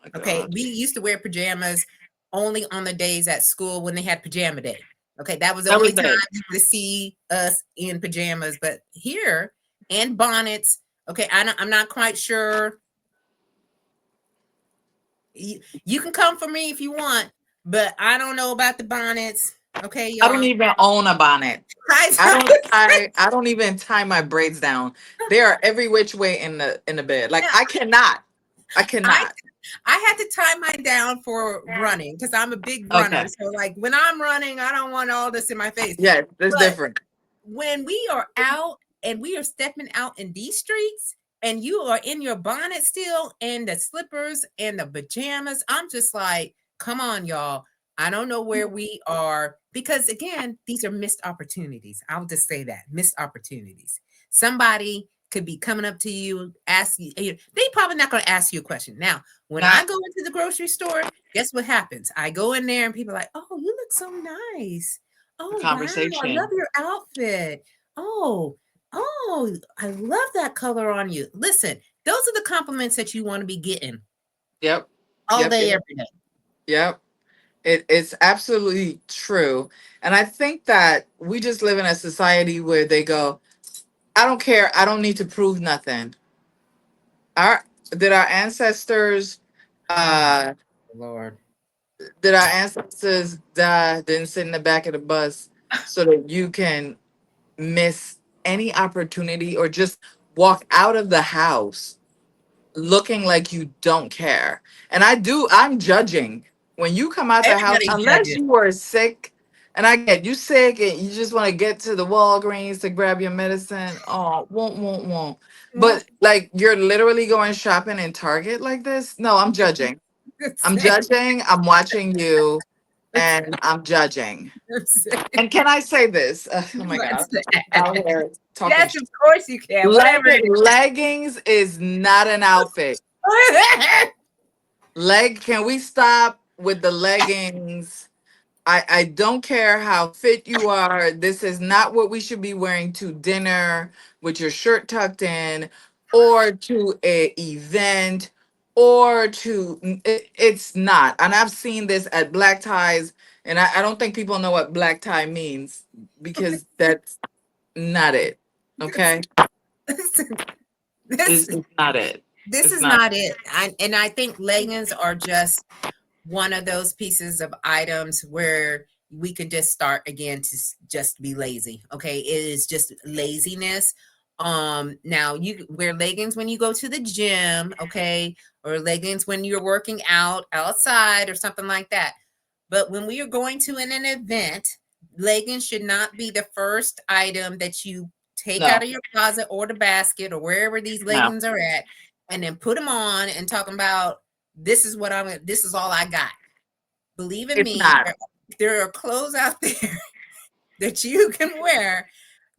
my Okay, God. we used to wear pajamas only on the days at school when they had pajama day. Okay, that was the That only was time it. you would see us in pajamas. But here, and bonnets. Okay, I'm not quite sure. You can come for me if you want, but I don't know about the bonnets. Okay, I don't y'all. even own a bonnet. I don't even tie my braids down. They are every which way in the bed. Like Yeah, I cannot. I I cannot. I had to tie mine down for running because I'm a big runner. Okay. So like when I'm running, I don't want all this in my face. Yeah, that's But different. when we are out and we are stepping out in these streets and you are in your bonnet still and the slippers and the pajamas, I'm just like, come on, y'all. I don't know where we are because, again, these are missed opportunities. I'll just say that, missed opportunities. Somebody could be coming up to you, ask you, they probably not going to ask you a question. Now, when I Not go into the grocery store, guess what happens? I go in there and people are like, oh, you look so nice. a Oh, wow. I love conversation. your outfit. Oh, oh, I love that color on you. Listen, those are the compliments that you want to be getting Yep. all Yep. day, Yep. every day. Yep. It's absolutely true. And I think that we just live in a society where they go, I don't care. I don't need to prove nothing. Our did our ancestors Oh, uh Lord. did our ancestors die, didn't sit in the back of the bus so that you can miss any opportunity or just walk out of the house looking like you don't care. And I'm judging. When you come out the house, Everybody's unless judging. you were sick, and I get you sick and you just want to get to the Walgreens to grab your medicine. Oh, won't. Well, But like you're literally going shopping in Target like this? No, I'm judging. I'm judging. I'm watching you and I'm judging. And can I say this? Oh my God. Out here talking Yes, of course you can. Whatever it Leggings is not an outfit. is. Can we stop with the leggings? I don't care how fit you are. This is not what we should be wearing to dinner with your shirt tucked in or to a event or it's not. And I've seen this at black ties and I don't think people know what black tie means because that's not it. Okay? this It's not it. this It's is not. not it. And I think leggings are just one of those pieces of items where we can just start again to just be lazy. Okay, it is just laziness. Now you wear leggings when you go to the gym, okay, or leggings when you're working out outside or something like that. But when we are going to an event, leggings should not be the first item that you take out No, of your closet or the basket or wherever these no. leggings are at, and then put them on and talking about this is all I got. Believe in It's me, not. there are clothes out there that you can wear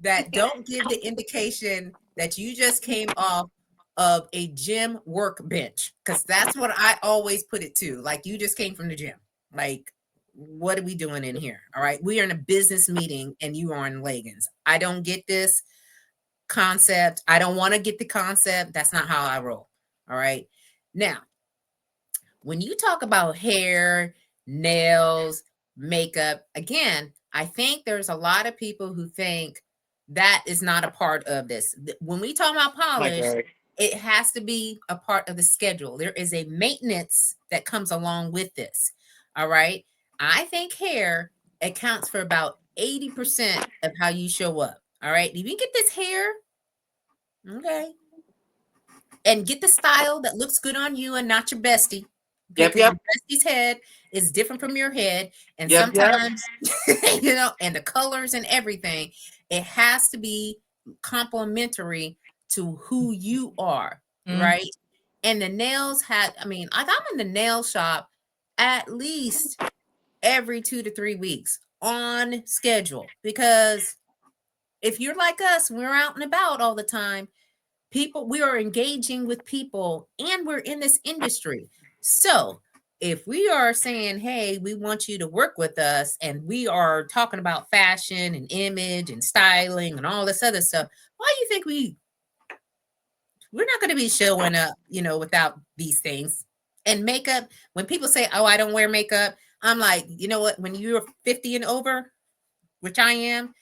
that don't give the indication that you just came off of a gym workbench? Because that's what I always put it to. Like, you just came from the gym. Like, what are we doing in here? All right. We are in a business meeting and you are in leggings. I don't get this concept. I don't want to get the concept. That's not how I roll. All right. Now, when you talk about hair, nails, makeup, again, I think there's a lot of people who think that is not a part of this. When we talk about My polish, God. it has to be a part of the schedule. There is a maintenance that comes along with this. All right. I think hair accounts for about 80% of how you show up. All right. If you get this hair, okay, and get the style that looks good on you and not your bestie. Okay, Yep, because your yep, bestie's head is different from your head. And yep, yep. sometimes, and the colors and everything, it has to be complementary to who you are, Mm. right? And the nails had, I mean, I'm in the nail shop at least every 2 to 3 weeks on schedule, because if you're like us, we're out and about all the time. People, we are engaging with people and we're in this industry. So if we are saying, hey, we want you to work with us, and we are talking about fashion and image and styling and all this other stuff, why do you think we're not going to be showing up, without these things? And makeup, when people say, oh, I don't wear makeup, I'm like, you know what, when you're 50 and over, which I am,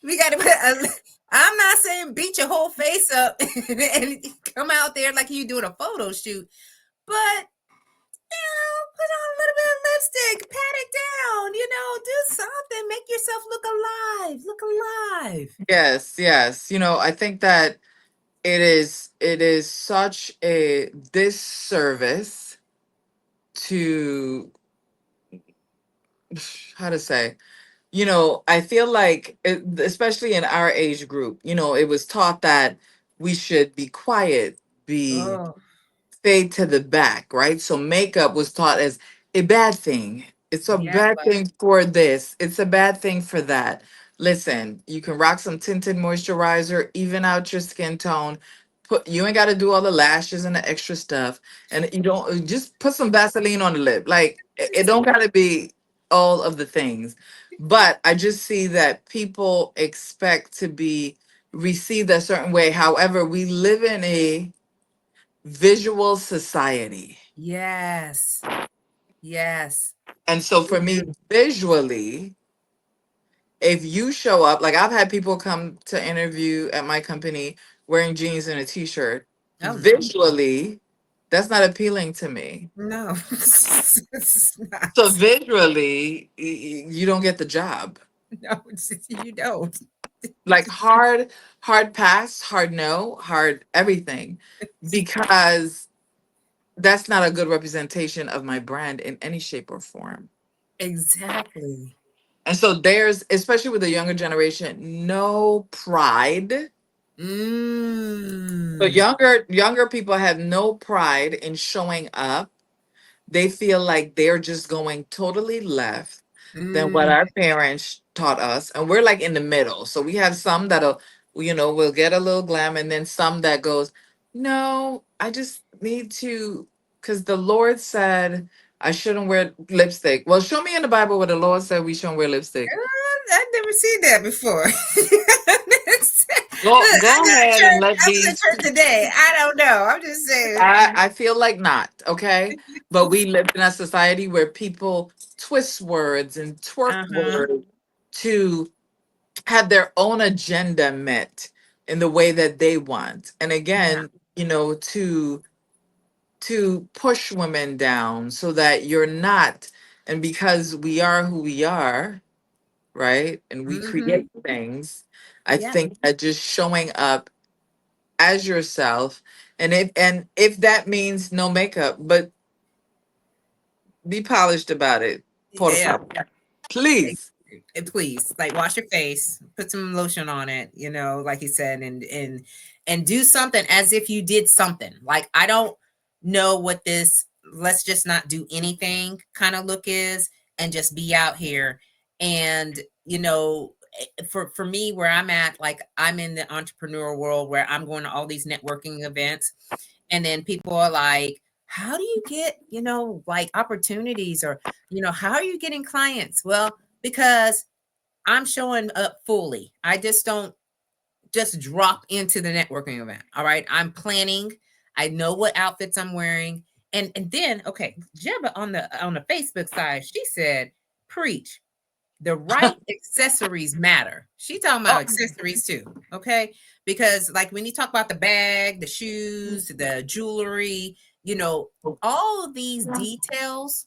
we got to put I'm not saying beat your whole face up and come out there like you doing a photo shoot, but put on a little bit of lipstick, pat it down, do something, make yourself look alive, look alive. Yes, yes. I think that it is such a disservice to, how to say, I feel like especially in our age group, it was taught that we should be quiet, be Oh, fade to the back, right? So makeup was taught as a bad thing. It's a yeah, bad but thing for this. It's a bad thing for that. Listen, you can rock some tinted moisturizer, even out your skin tone. You ain't got to do all the lashes and the extra stuff. And you don't just put some Vaseline on the lip. Like it don't got to be all of the things. But I just see that people expect to be received a certain way. However, we live in a visual society. yes, yes, And so we for me, do. visually, if you show up, like I've had people come to interview at my company wearing jeans and a t-shirt, Oh no, visually, that's not appealing to me. no, it's not. So visually, you don't get the job. No, you don't. Like hard pass, hard no, hard everything, because that's not a good representation of my brand in any shape or form. Exactly. And so there's, especially with the younger generation, no pride. So Mm. younger people have no pride in showing up. They feel like they're just going totally left than what Mm. our parents taught us. And we're like in the middle. So we have some that'll, will get a little glam, and then some that goes, no, I just need to, because the Lord said I shouldn't wear lipstick. Well, show me in the Bible where the Lord said we shouldn't wear lipstick. I've never seen that before. Go ahead and let I was in these. church today. I don't know. I'm just saying. I feel like not, okay? But we live in a society where people twist words and twerk Uh-huh. words to have their own agenda met in the way that they want. And Yeah. again, to push women down so that you're not, and because we are who we are, right? And we Mm-hmm. create things, I Yeah. think that just showing up as yourself, and if that means no makeup, but be polished about it. Por Yeah. favor. Please. And please, like, wash your face, put some lotion on it, like he said, and do something as if you did something. Like, I don't know what this let's just not do anything kind of look is, and just be out here. And for me, where I'm at, like, I'm in the entrepreneur world where I'm going to all these networking events, and then people are like, how do you get, like, opportunities, or how are you getting clients? Well, because I'm showing up fully. I just don't just drop into the networking event. All right. I'm planning. I know what outfits I'm wearing. And then, okay, Jebba on the Facebook side, she said, preach. The right accessories matter. She talking about Oh, accessories too. Okay. Because, like, when you talk about the bag, the shoes, the jewelry, all of these details,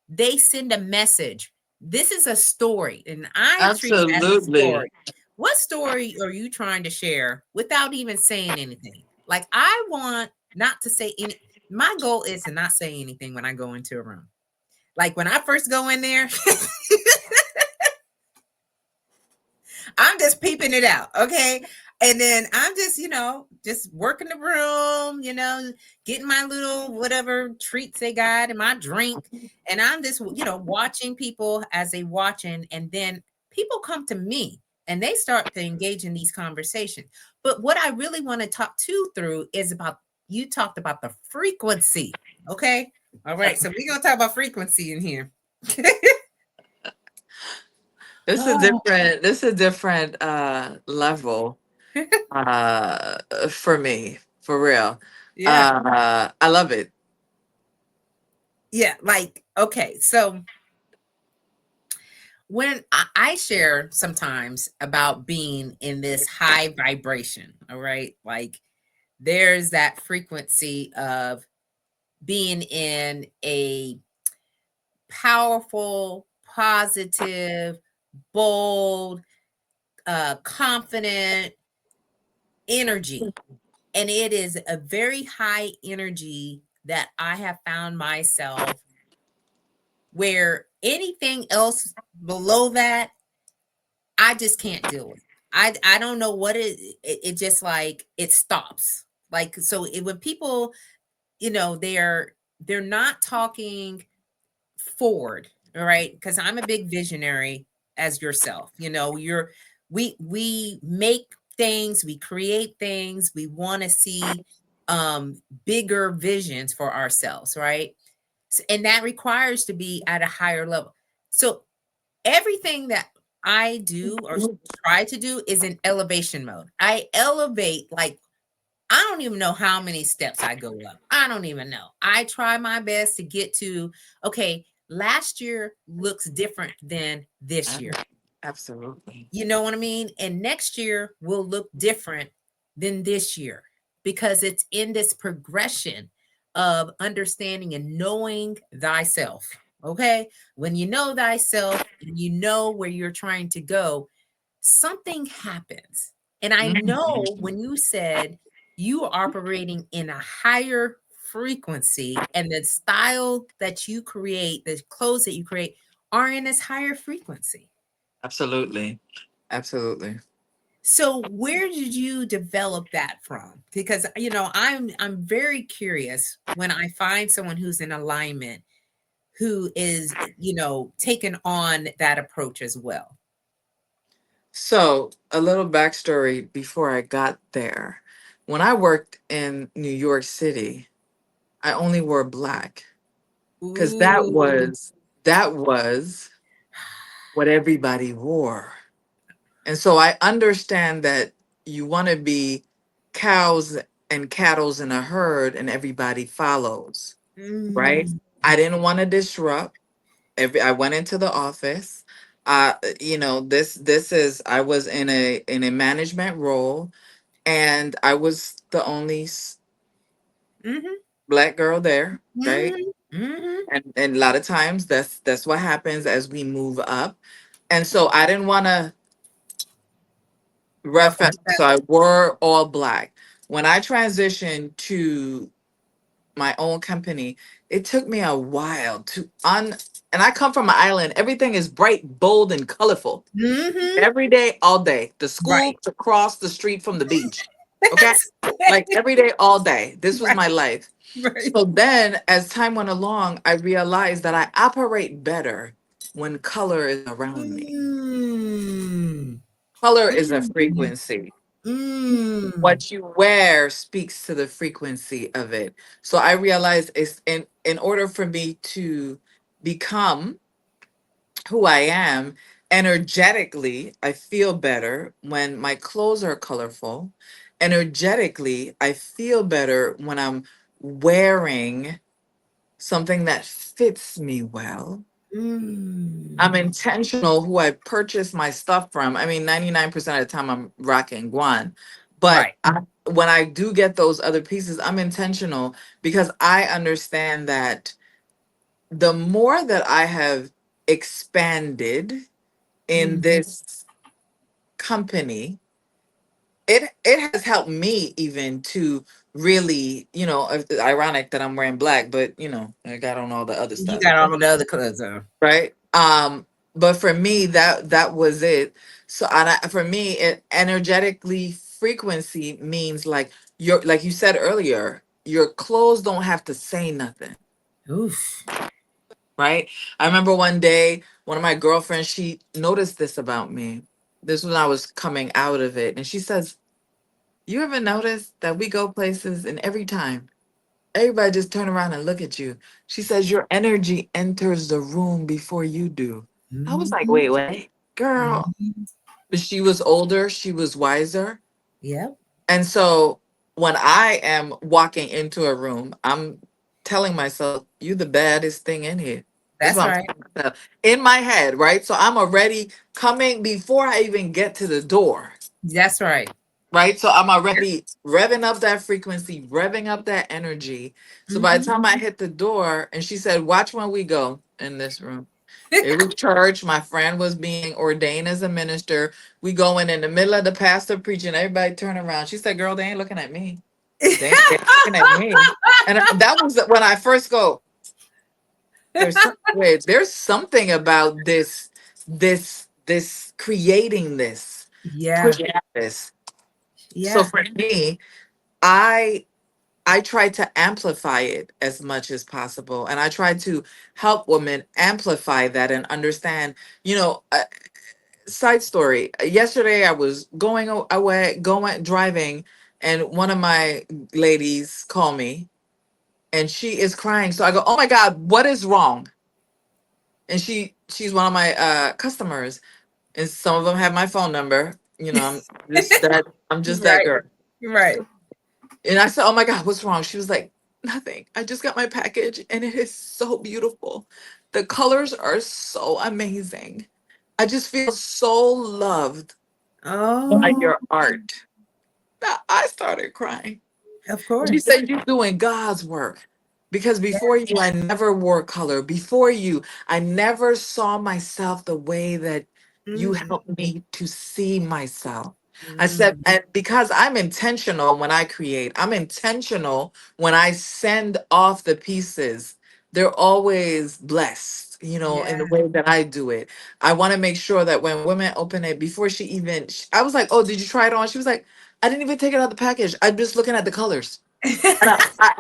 they send a message. This is a story, and I treat it as a absolutely. story. What story are you trying to share without even saying anything? Like, I want not to say any. My goal is to not say anything when I go into a room. Like, when I first go in there, I'm just peeping it out, okay? And then I'm just, just working the room, getting my little whatever treats they got and my drink. And I'm just, watching people as they watching. And then people come to me and they start to engage in these conversations. But what I really want to talk to through is about, you talked about the frequency, okay? All right. So we're going to talk about frequency in here. Oh. This is a different level for me, for real. Yeah. I love it. Yeah. Like, okay. So when I share sometimes about being in this high vibration, all right, like, there's that frequency of being in a powerful, positive, bold, confident energy. And it is a very high energy that I have found myself, where anything else below that, I just can't deal with. I don't know what it just, like, it stops. Like, so when people, they're not talking forward, all right? Because I'm a big visionary as yourself. We make things, we create things, we want to see bigger visions for ourselves, right? And that requires to be at a higher level. So everything that I do or try to do is in elevation mode. I elevate, like, I don't even know how many steps I go up. I don't even know. I try my best to get to, okay, last year looks different than this year. Absolutely. You know what I mean? And next year will look different than this year, because it's in this progression of understanding and knowing thyself. Okay. When you know thyself and you know where you're trying to go, something happens. And I know Mhm. when you said you are operating in a higher frequency, and the style that you create, the clothes that you create, are in this higher frequency. Absolutely. Absolutely. So where did you develop that from? Because, I'm very curious when I find someone who's in alignment, who is, taking on that approach as well. So, a little backstory before I got there. When I worked in New York City, I only wore black because Ooh. that was what everybody wore. And so I understand that you want to be cows and cattles in a herd and everybody follows, right? Mm. I didn't want to disrupt. I went into the office. This is I was in a management role, and I was the only Mhm. black girl there, right? Mhm. Mhm. And a lot of times that's what happens as we move up. And so I didn't want to Ruffle so I wore all black. When I transitioned to my own company, it took me a while to and I come from an island. Everything is bright, bold, and colorful. Mhm. Every day, all day. The Right. school across the street from the beach. Okay. Like every day, all day. This was Right, my life. right. So then, as time went along, I realized that I operate better when color is around me. Mm, Color is a mm, frequency. mm, What you wear speaks to the frequency of it. So I realized it's in order for me to become who I am energetically, I feel better when my clothes are colorful. Energetically, I feel better when I'm wearing something that fits me well. I'm mm. intentional who I purchase my stuff from. I mean, 99% of the time I'm rocking Guan. But Right. when I do get those other pieces, I'm intentional because I understand that the more that I have expanded in Mm. this company, it has helped me even to really, ironic that I'm wearing black, but I got on all the other You stuff. got all the other clothes on. Right. But for me, that was it. So for me, it energetically frequency means like like you said earlier, your clothes don't have to say nothing. Oof. Right. I remember one day one of my girlfriends, she noticed this about me. This was when I was coming out of it, and she says, you ever notice that we go places and every time everybody just turn around and look at you? She says your energy enters the room before you do. I was like, Mhm, wait, wait, girl. mhm. But she was older, she was wiser. Yep, And so when I am walking into a room, I'm telling myself, you the baddest thing in here. That's that's what I'm right. telling myself in my head, right? So I'm already coming before I even get to the door. That's right. Right. So I'm already revving up that frequency, revving up that energy. So by the Mhm. time I hit the door, and she said, watch when we go in this room. It was church. My friend was being ordained as a minister. We going in the middle of the pastor preaching. Everybody turn around. She said, girl, they ain't looking at me. They ain't looking at me. And that was when I first go, there's something about this creating this, Yeah, pushing this. So yeah, for me, I I try to amplify it as much as possible, and I try to help women amplify that and understand. Side story. Yesterday, I was away, going driving, and one of my ladies called me, and she is crying. So I go, "Oh my God, what is wrong?" And she's one of my customers, and some of them have my phone number. I'm just that right, girl. right. And I said, "Oh my God, what's wrong?" She was like, "Nothing. I just got my package and it is so beautiful. The colors are so amazing. I just feel so loved by Oh, your art." I started crying. of She course. said, you're doing God's work. Because Yeah. before you, I never wore color. Before you, I never saw myself the way that you Mhm, helped me to see myself. I said, mm. and because I'm intentional when I create, I'm intentional when I send off the pieces. They're always blessed, in the Yeah. way that I do it. I want to make sure that when women open it, before I was like, oh, did you try it on? She was like, I didn't even take it out of the package. I'm just looking at the colors. And I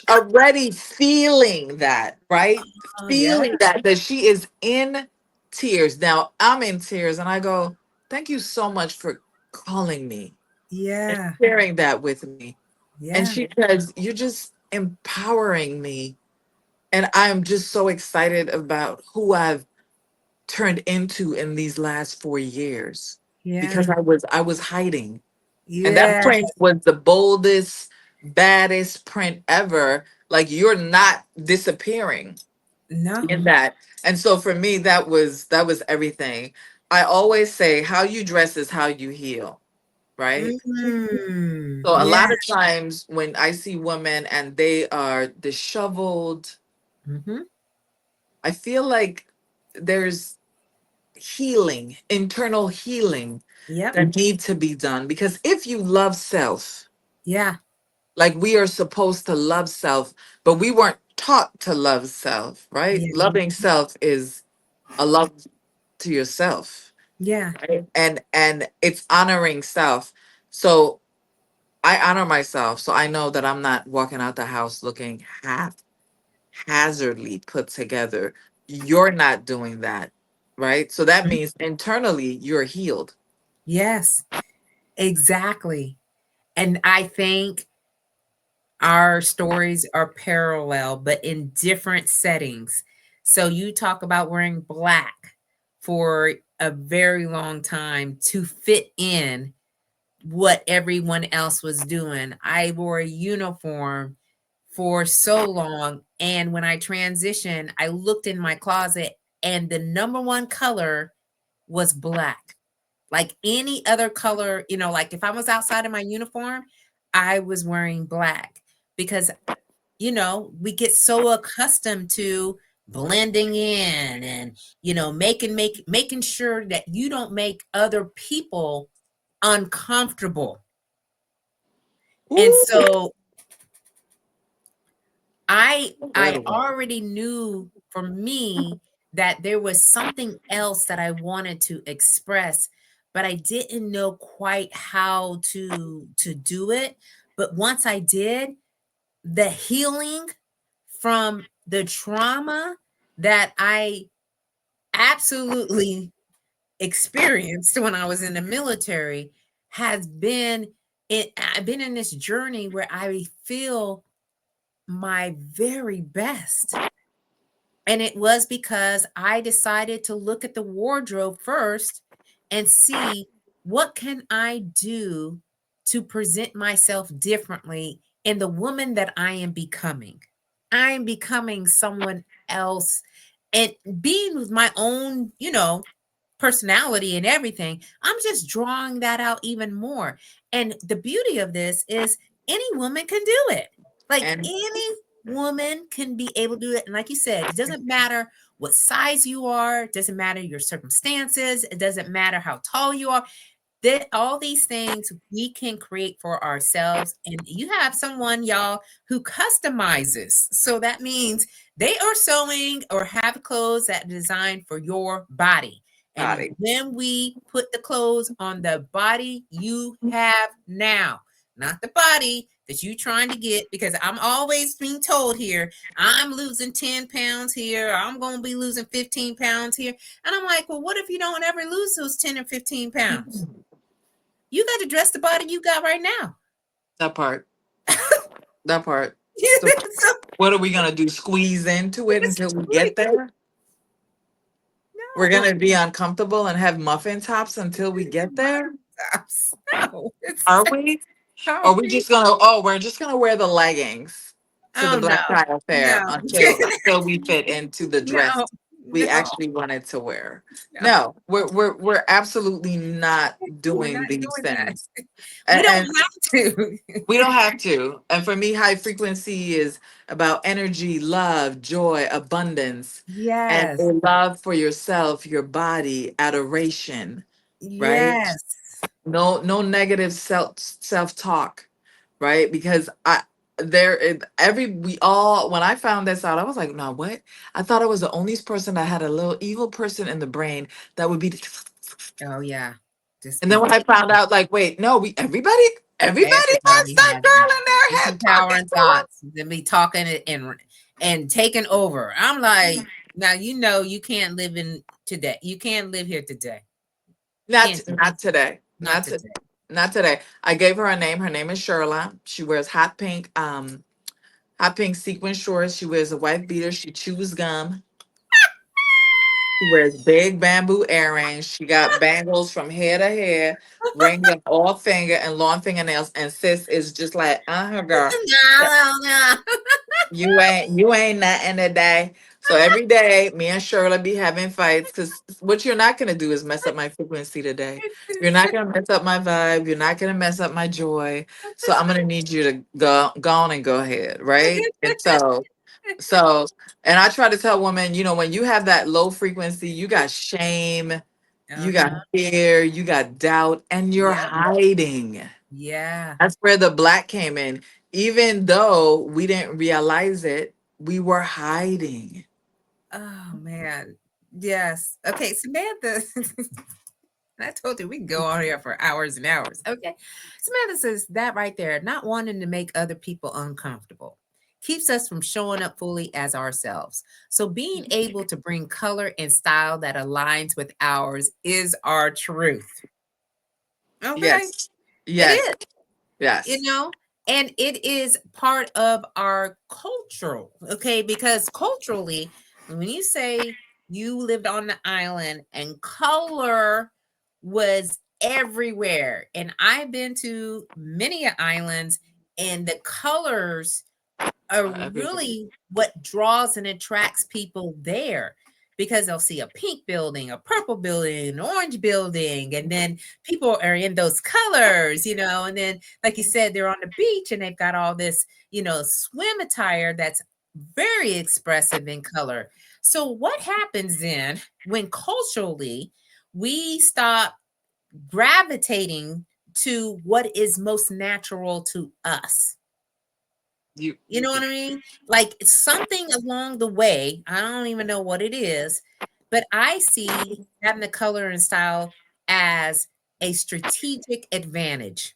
already feeling that, right? Oh, yeah, Feeling that she is in tears. Now I'm in tears and I go, thank you so much for calling me and yeah, sharing that with me. And yeah, she says, you're just empowering me. And I'm just so excited about who I've turned into in these last 4 years yeah, because I was hiding. And that yeah. print was the boldest, baddest print ever. Like you're not disappearing No. in that. And so for me, that was everything. I always say how you dress is how you heal, right? Mm. So a Yeah. lot of times when I see women and they are disheveled, Hmm. I feel like there's healing, internal healing Yep. that need to be done. Because if you love self, Yeah. like we are supposed to love self, but we weren't taught to love self, right? Yeah. Loving self is a love to yourself, Yeah. right? And it's honoring self. So I honor myself, so I know that I'm not walking out the house looking haphazardly put together. You're not doing that, right? So that means internally you're healed. Yes, exactly. And I think our stories are parallel, but in different settings. So you talk about wearing black for a very long time to fit in what everyone else was doing. I wore a uniform for so long. And when I transitioned, I looked in my closet and the number one color was black. Like any other color, like if I was outside of my uniform, I was wearing black because, we get so accustomed to blending in and, making sure that you don't make other people uncomfortable. And Ooh, so I little one. already knew for me that there was something else that I wanted to express, but I didn't know quite how to do it. But once I did, the healing from the trauma that I absolutely experienced when I was in the military has been it I've been in this journey where I feel my very best. And it was because I decided to look at the wardrobe first and see what can I do to present myself differently in the woman that I am becoming. I am becoming someone else and being with my own, personality and everything. I'm just drawing that out even more. And the beauty of this is any woman can do it. Like And any woman can be able to do it. And like you said, it doesn't matter what size you are, it doesn't matter your circumstances, it doesn't matter how tall you are. That all these things we can create for ourselves. And you have someone, y'all, who customizes. So that means they are sewing or have clothes that are designed for your body. And body. when we put the clothes on the body you have now, not the body that you trying to get, because I'm always being told here, I'm losing 10 pounds here, I'm going to be losing 15 pounds here. And I'm like, well, what if you don't ever lose those 10 or 15 pounds? You got to dress the body you got right now. That part. That part. So So what are we gonna do? Squeeze into it it's until we really get there? We're no, gonna be uncomfortable and have muffin tops until we get there? no. It's Are we? no, Or we just gonna oh, we're just gonna wear the leggings to the oh no, black tie affair no, until we fit into the dress no, we no, actually wanted to wear. no. No, we're absolutely not We're doing not these doing that. things. We don't And have to. we don't have to. And for me, high frequency is about energy, love, joy, abundance, and a Yes, love for yourself, your body, adoration, right? yes. No negative self talk, right? Because every we all when I found this out, I was like, no, what? I thought I was the only person that had a little evil person in the brain that would be. Oh yeah, just And then be. when I found out, like, wait, no, we everybody has Everybody that has girl in their head talking empowering to them. thoughts, then be talking it and taking over. I'm like, now you can't live in today. You can't live here today. Not Can't do it. not today. Not Not to, today. not today. I gave her a name. Her name is Shirla. She wears hot pink sequin shorts. She wears a white beater. She chews gum. She wears big bamboo earrings. She got bangles from hair to hair, rings on all finger and long fingernails. And sis is just like, girl. No, no, You ain't nothing today. So every day, me and Shirley be having fights because what you're not gonna do is mess up my frequency today. You're not gonna mess up my vibe. You're not gonna mess up my joy. So I'm gonna need you to go on and go ahead, right? And so, and I try to tell women, when you have that low frequency, you got shame, you got uh-huh. fear, you got doubt, and you're Yep. hiding. Yeah. That's where the black came in. Even though we didn't realize it, we were hiding. Oh man. Yes. Okay, Samantha. I told you we can go on here for hours and hours. Okay. Samantha says that right there, not wanting to make other people uncomfortable, keeps us from showing up fully as ourselves. So being able to bring color and style that aligns with ours is our truth. Okay. Yes. It Yes. is. You Yes. know, and it is part of our cultural, okay, because culturally, when you say you lived on the island and color was everywhere, and I've been to many islands, and the colors are Everybody. really what draws and attracts people there, because they'll see a pink building, a purple building, an orange building, and then people are in those colors, and then, like you said, they're on the beach and they've got all this, swim attire that's very expressive in color. So, what happens then when culturally we stop gravitating to what is most natural to us? You You know what I mean? Like something along the way, I don't even know what it is, but I see having the color and style as a strategic advantage.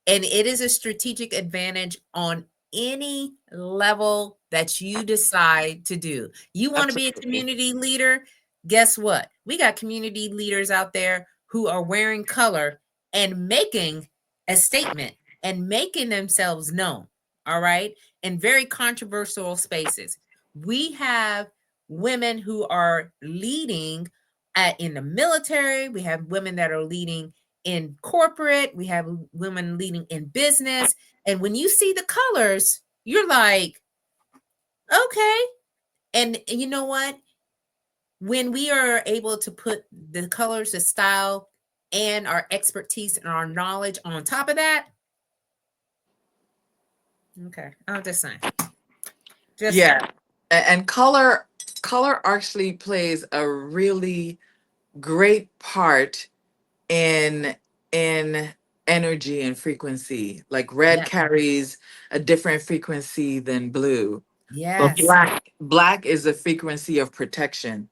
And it is a strategic advantage on any level that you decide to do. You want to be a absolutely. community leader? Guess what? We got community leaders out there who are wearing color and making a statement and making themselves known. All right. In very controversial spaces. We have women who are leading in the military. We have women that are leading in corporate, we have women leading in business. And when you see the colors, you're like, okay. And you know what? When we are able to put the colors, the style, and our expertise and our knowledge on top of that, okay. I'm just saying. Just saying. Yeah. And color actually plays a really great part in in energy and frequency. Like red Yeah. carries a different frequency than blue. But Yes. black is a frequency of protection.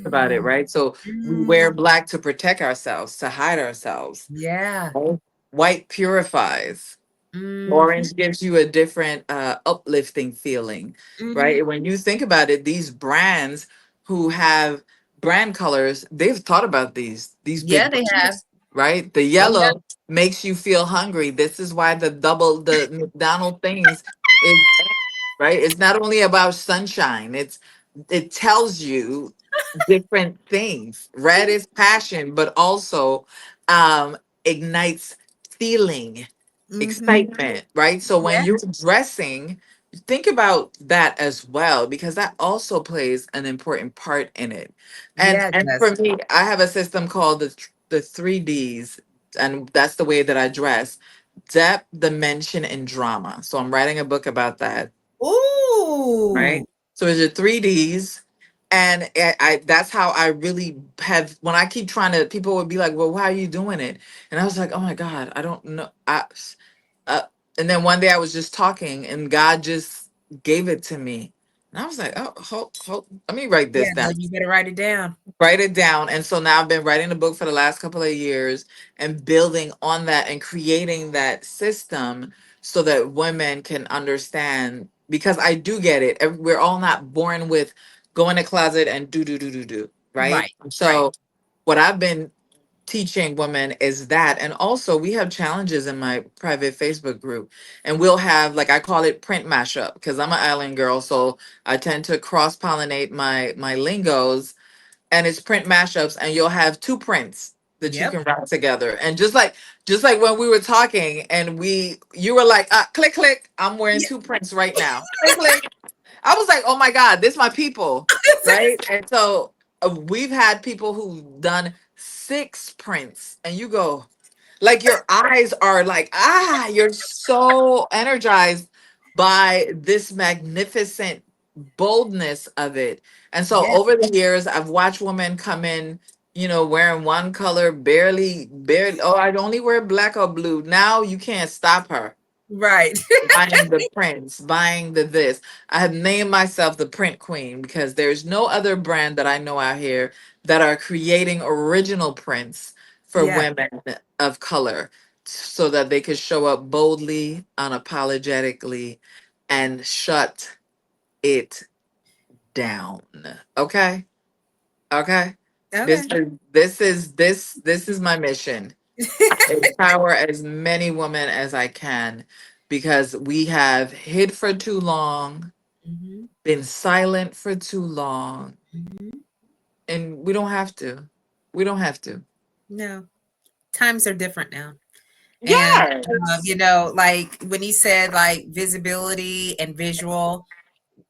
About it, Mm, right? So we wear mm, black to protect ourselves, to hide ourselves. yeah. Right? White purifies. Mm, Orange gives you a different uplifting feeling, mm-hmm. right? When you think about it, these brands who have brand colors, they've thought about these Yeah, big they have. brands, right? The Oh, yeah. yellow makes you feel hungry. This is why the McDonald things is right. It's not only about sunshine. It tells you different things. Red is passion, but also ignites feeling, Mm-hmm. excitement, right? So when Yeah. you're dressing, think about that as well, because that also plays an important part in it. And Yeah, it and does. for me, I have a system called the 3Ds, and that's the way that I dress: depth, dimension, and drama. So I'm writing a book about that, Ooh. right? So it's your 3Ds. And that's how I really have, when I keep trying to, people would be like, well, why are you doing it? And I was like, oh my God, I don't know. Uh, and then one day I was just talking and God just gave it to me. And I was like, oh, let me write Yeah, this no, down. you better write it down. Write it down. And so now I've been writing the book for the last couple of years and building on that and creating that system so that women can understand, because I do get it. We're all not born with go in a closet and do, right? Right, right. So what I've been teaching women is that. And also we have challenges in my private Facebook group, and we'll have, like, I call it print mashup, because I'm an island girl, so I tend to cross pollinate my lingos, and it's print mashups, and you'll have two prints that you Yep. can write together. And just like when we were talking and you were like, click click, I'm wearing Yeah. two prints right now, click click. I was like, oh my God, this my people, right? And so we've had people who've done six prints, and you go, like, your eyes are like, you're so energized by this magnificent boldness of it. And so Yeah. over the years, I've watched women come in, wearing one color, barely. Oh, I'd only wear black or blue. Now you can't stop her Right. buying the prints, buying the this. I have named myself the print queen because there's no other brand that I know out here that are creating original prints for Yeah. women of color so that they could show up boldly, unapologetically, and shut it down. Okay? Okay? This Okay. is this is my mission. Empower as many women as I can because we have hid for too long, Hmm. been silent for too long, Hmm. and we don't have to. We don't have to. No, times are different now. And, Yes. like when you said like visibility and visual,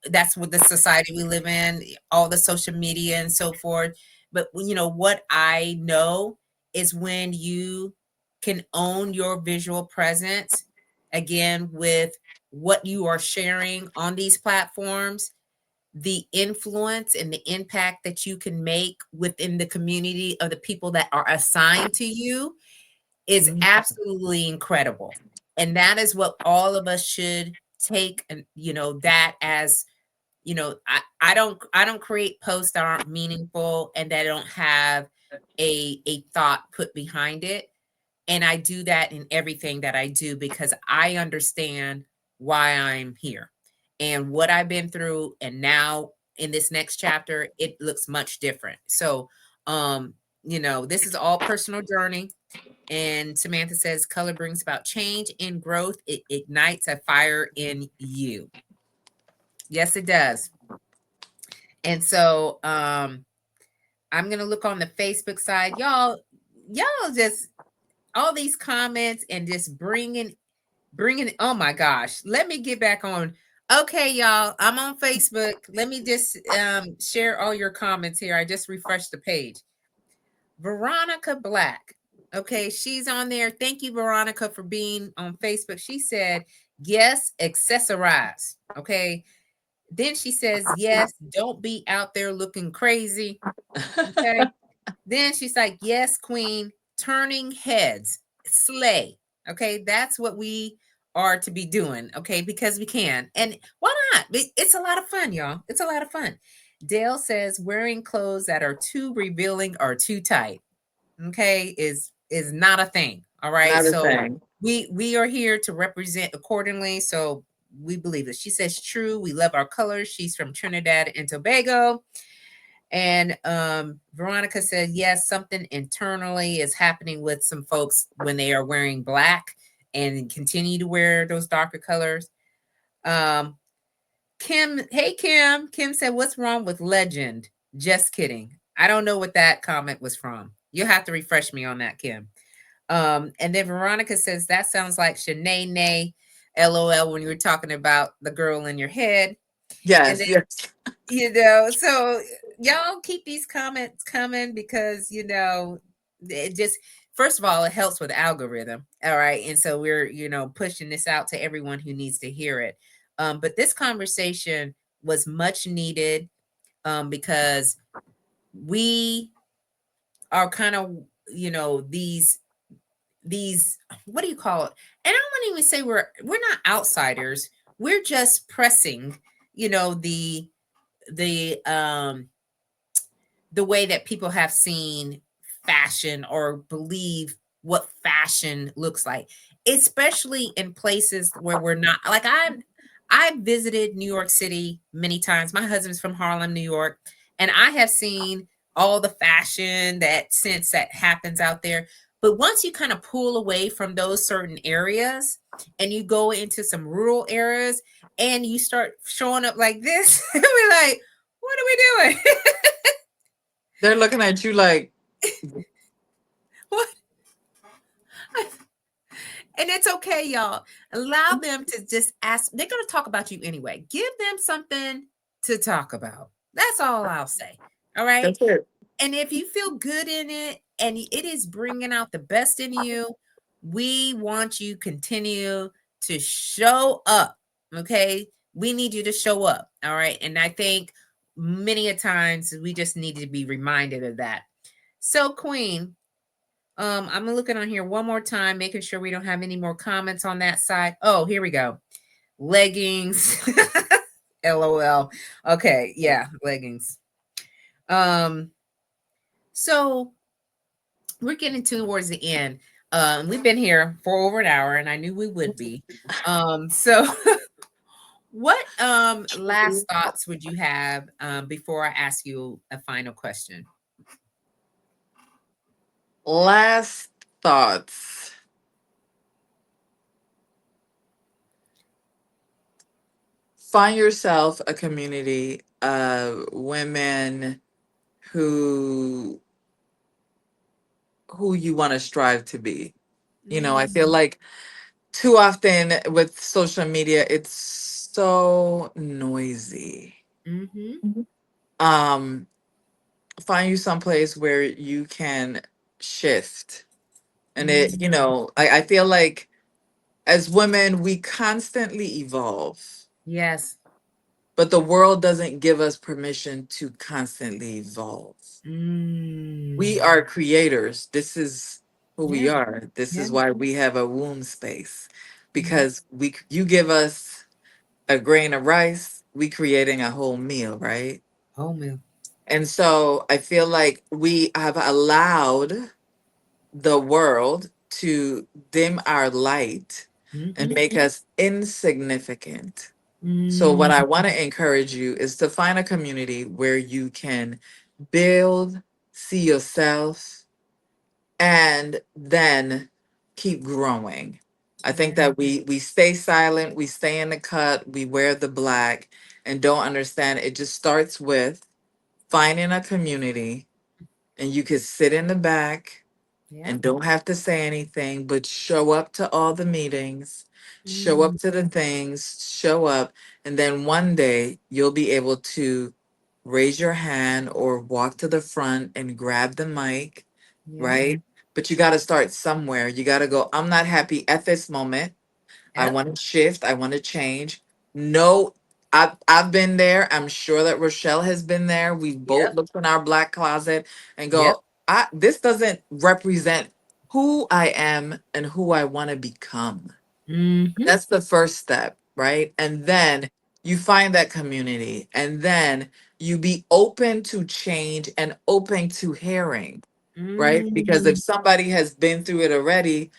that's what the society we live in, all the social media and so forth. But what I know is when you can own your visual presence, again, with what you are sharing on these platforms, the influence and the impact that you can make within the community of the people that are assigned to you is absolutely incredible. And that is what all of us should take, and that as, I don't create posts that aren't meaningful and that don't have a thought put behind it. And I do that in everything that I do because I understand why I'm here and what I've been through. And now in this next chapter, it looks much different. So, this is all personal journey. And Samantha says, color brings about change and growth. It ignites a fire in you. Yes, it does. And so, I'm going to look on the Facebook side. Y'all just all these comments and just bringing, oh my gosh, let me get back on. Okay, y'all, I'm on Facebook. Let me just share all your comments here. I just refreshed the page. Veronica Black. Okay, she's on there. Thank you, Veronica, for being on Facebook. She said, yes, accessorize. Okay. Then she says, yes, don't be out there looking crazy. Okay. Then she's like, yes, queen, turning heads, slay. Okay, that's what we are to be doing. Okay, because we can. And why not? It's a lot of fun, y'all. It's a lot of fun. Dale says wearing clothes that are too revealing or too tight, okay, is not a thing. All right. Not a So thing. we are here to represent accordingly. So we believe it. She says true. We love our colors. She's from Trinidad and Tobago. And Veronica said, yes, something internally is happening with some folks when they are wearing black and continue to wear those darker colors. Um, Kim, hey, Kim. Kim said, what's wrong with legend? Just kidding. I don't know what that comment was from. You'll have to refresh me on that, Kim. And then Veronica says, that sounds like Shanae Nay, LOL, when you were talking about the girl in your head. And Yes, yes. so y'all keep these comments coming because it just, first of all, it helps with the algorithm. All right. And so we're pushing this out to everyone who needs to hear it. But this conversation was much needed, because we are kind of, these, what do you call it, and I don't even say we're not outsiders, we're just pressing, the the um the way that people have seen fashion or believe what fashion looks like, especially in places where we're not, like, I visited New York City many times. My husband's from Harlem, New York, and I have seen all the fashion that since that happens out there. But once you kind of pull away from those certain areas and you go into some rural areas and you start showing up like this, we're like, what are we doing? They're looking at you like, What? And it's okay, y'all. Allow them to just ask. They're going to talk about you anyway. Give them something to talk about. That's all I'll say. All right. that's it. And if you feel good in it and it is bringing out the best in you, we want you continue to show up. Okay. We need you to show up. All right. And I think many a times we just need to be reminded of that. So, Queen, I'm looking on here one more time, making sure we don't have any more comments on that side. Oh, here we go. Leggings. LOL. Okay, yeah, leggings. Um, So we're getting towards the end. We've been here for over an hour, and I knew we would be. So what last thoughts would you have before I ask you a final question? Last thoughts. Find yourself a community of women who you want to strive to be. I feel Mm, like too often with social media it's so noisy. mm-hmm. Um find you someplace where you can shift. And Mm, I feel like as women we constantly evolve, yes. but the world doesn't give us permission to constantly evolve. We Mm, are creators. This is who we yeah. are. This Yeah. is why we have a womb space, Yeah. because you give us a grain of rice, we creating a whole meal, right? Wholemeal. And so I feel like we have allowed the world to dim our light and Mm-hmm. make us insignificant. So what Mm, I want to encourage you is to find a community where you can build, see yourself, and then keep growing. I think yeah. that we stay silent, we stay in the cut, we wear the black and don't understand. It just starts with finding a community, and you could sit in the back Yeah. and don't have to say anything, but show up to all the meetings, show up Mm, to the things, show up, and then one day you'll be able to raise your hand or walk to the front and grab the mic, yeah. right? But you got to start somewhere. You got to go, I'm not happy at this moment. I Yep. want to shift. I want to change. No, I've been there. I'm sure that Rochelle has been there. We've both Yep. looked in our black closet and Yep. go, this doesn't represent who I am and who I want to become. Mm-hmm. That's the first step, right? And then you find that community, and then you be open to change and open to hearing, right? Because if Mm, somebody has been through it already,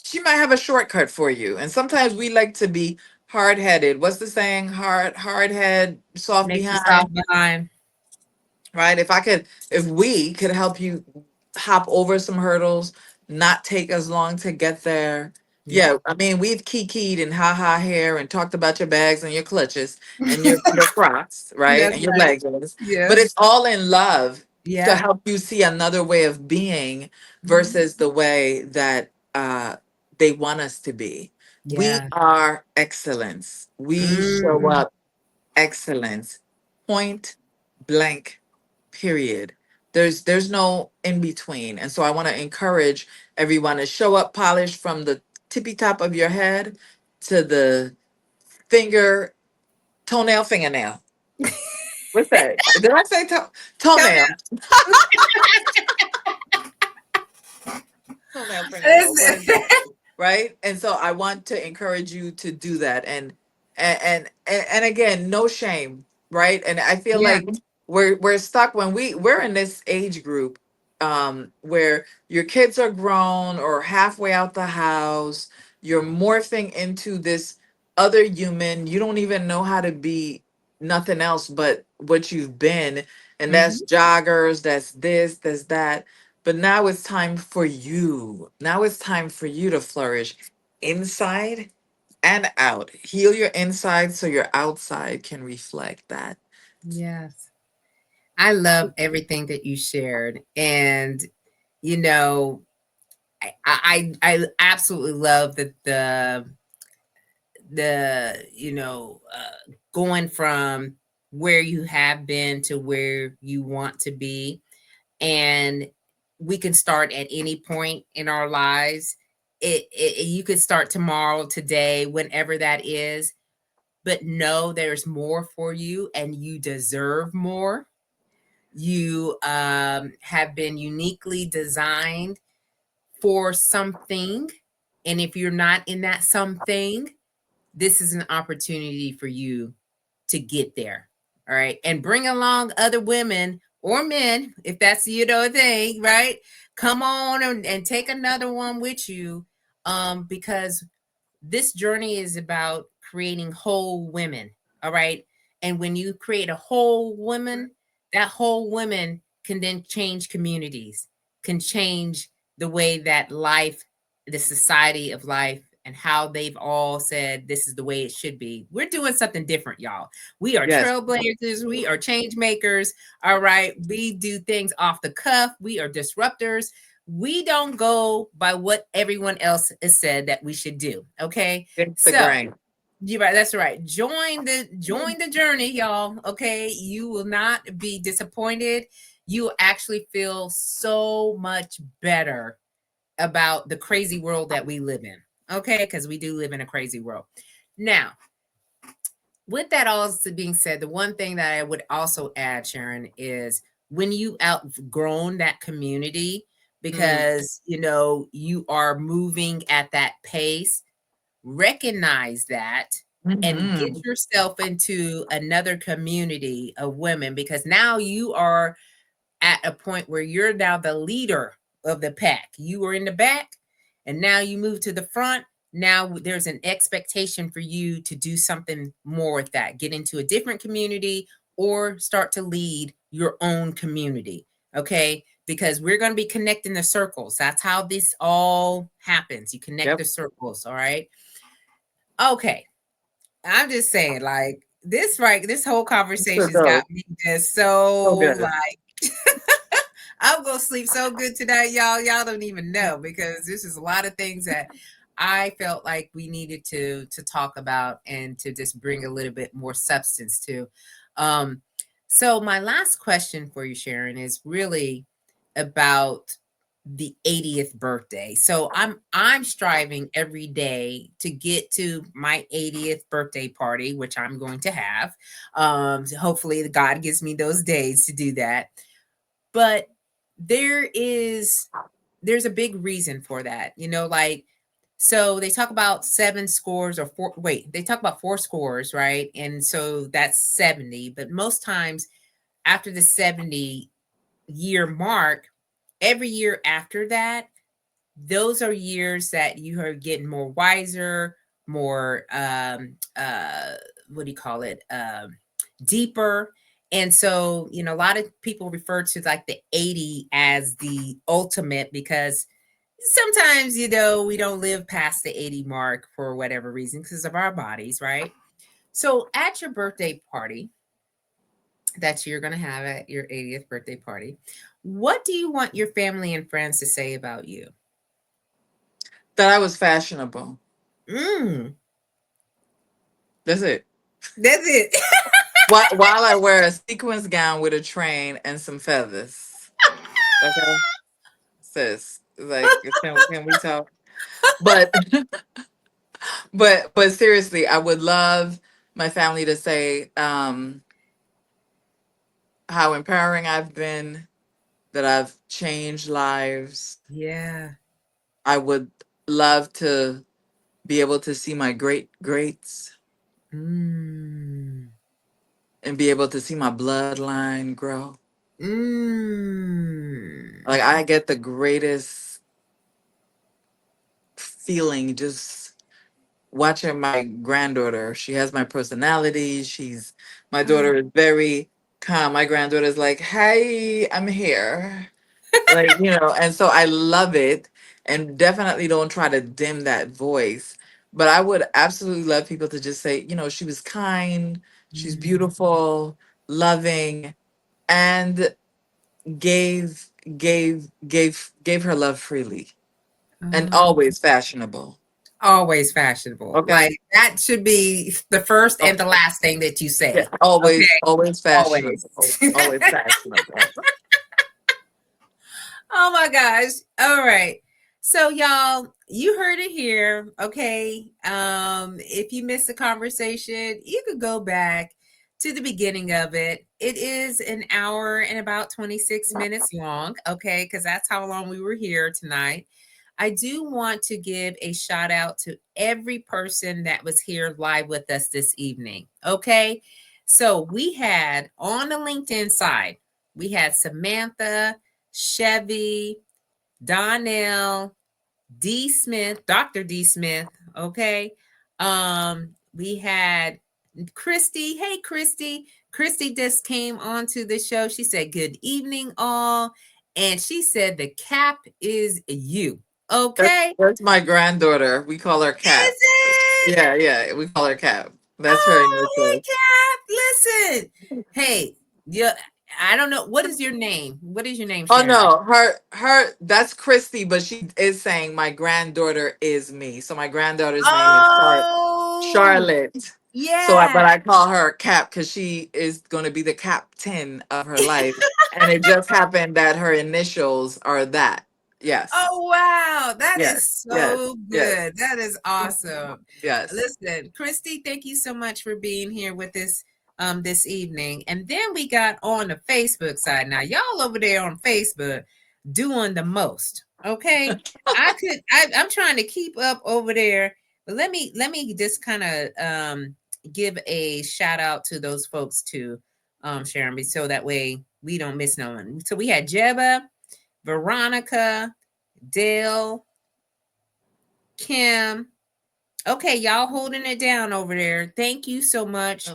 she might have a shortcut for you. And sometimes we like to be hard headed. What's the saying? Hard head, soft makes you behind, soft behind. right? If we could help you hop over some hurdles, not take as long to get there. Yep. Yeah, I mean, we've kikied and ha here and talked about your bags and your clutches and your Crocs, right? That's And your right. leggings. But Yes. it's all in love to Yeah. help you see another way of being Mhm. versus the way that they want us to be. We Yeah. are excellence. We show Mm, up excellence. Point blank, period. There's no in between. And so I want to encourage everyone to show up polished from the tippy top of your head to the finger, toenail, fingernail. What's that? Did I say tell toenail? them. Toenail, fingernail. What is Listen. that? Right? And so I want to encourage you to do that. And again, no shame, right? And I feel Yeah. like we're stuck when we're in this age group where your kids are grown or halfway out the house, you're morphing into this other human. You don't even know how to be nothing else but what you've been. And Hmm. that's joggers, that's this, that's that. But now it's time for you. Now it's time for you to flourish inside and out. Heal your inside so your outside can reflect that. Yes. I love everything that you shared. And, you know, I absolutely love that going from where you have been to where you want to be. And we can start at any point in our lives. You could start tomorrow, today, whenever that is, but know there's more for you and you deserve more. You have been uniquely designed for something. And if you're not in that something, this is an opportunity for you to get there. All right. And bring along other women or men, if that's thing, right? Come on and take another one with you, because this journey is about creating whole women. All right. And when you create a whole woman, that whole woman can then change communities, can change the way that life, the society of life, and how they've all said this is the way it should be. We're doing something different, y'all. We are Yes. trailblazers. We are change makers. All right. We do things off the cuff. We are disruptors. We don't go by what everyone else has said that we should do. Okay. It's the So grain. you're right. That's right. Join the journey, y'all. Okay. You will not be disappointed. You will actually feel so much better about the crazy world that we live in. Okay. Because we do live in a crazy world. Now, with that also being said, the one thing that I would also add, Sharon, is when you outgrown that community, Mm. because you are moving at that pace, recognize that and get Hmm. yourself into another community of women, because now you are at a point where you're now the leader of the pack. You were in the back and now you move to the front. Now there's an expectation for you to do something more with that, get into a different community or start to lead your own community. Okay. Because we're going to be connecting the circles. That's how this all happens. You connect Yep. the circles. All right. Okay. I'm just saying, like, this whole So conversation's got dope. me just So so good. like I'm gonna sleep so good tonight, y'all. Y'all don't even know, because this is a lot of things that I felt like we needed to talk about and to just bring a little bit more substance to. Um, so my last question for you, Sharon, is really about the 80th birthday. So I'm striving every day to get to my 80th birthday party, which I'm going to have. So hopefully God gives me those days to do that. But there is there's a big reason for that. Like, so they talk about seven scores or four, wait, they talk about four scores, right? And so that's 70, but most times after the 70-year mark, every year after that, those are years that you are getting more wiser, more what do you call it? Deeper. And so, a lot of people refer to like the 80 as the ultimate, because sometimes, we don't live past the 80 mark for whatever reason because of our bodies, right? So at your birthday party that you're going to have at your 80th birthday party, what do you want your family and friends to say about you? That I was fashionable. Mm, That's it. that's it. While I wear a sequins gown with a train and some feathers. Okay, sis. Like, can we talk? But but seriously, I would love my family to say how empowering I've been, that I've changed lives. Yeah. I would love to be able to see my great greats Mm. and be able to see my bloodline grow. Mm. Like, I get the greatest feeling just watching my granddaughter. She has my personality. My daughter is very calm. My granddaughter is like, "Hey, I'm here." Like, and so I love it, and definitely don't try to dim that voice. But I would absolutely love people to just say, she was kind, she's Mm. beautiful, loving, and gave gave her love freely, and Oh, always fashionable. always fashionable. Okay. Like, that should be the first Oh, and the last thing that you yeah, say. always, Okay. always Always. fashionable. Always fashionable. Oh my gosh. All right. So y'all, you heard it here. Okay. If you missed the conversation, you could go back to the beginning of it. It is an hour and about 26 minutes long. Okay, because that's how long we were here tonight. I do want to give a shout out to every person that was here live with us this evening. Okay. So we had on the LinkedIn side We had Samantha, Chevy, Donnell, D. Smith, Dr. D. Smith. Okay. We had Christy. Hey, Christy. Christy just came onto the show. She said, "Good evening, all." And she said, "The cap is you." Okay. That's my granddaughter. We call her Cap. Is it? Yeah, yeah, we call her Cap. That's her Oh, hey, initials. Cap. Listen. Hey, yeah, I don't know. What is your name? What is your name, Oh Sharon? no, her that's Christy, but she is saying my granddaughter is me. So my granddaughter's name is Oh, Charlotte. So yeah. but I call her Cap because she is going to be the captain of her life, and it just happened that her initials are that. Yes, Oh, wow. That yes, is yes, so yes, good. That is awesome. yes. Listen, Christy, thank you so much for being here with us this evening. And then we got on the Facebook side. Now, y'all over there on Facebook doing the most. Okay. I'm trying to keep up over there, but let me just kind of give a shout out to those folks too, Sharon, so that way we don't miss no one. So we had Jeba, Veronica, Dale, Kim. Okay, y'all holding it down over there. Thank you so much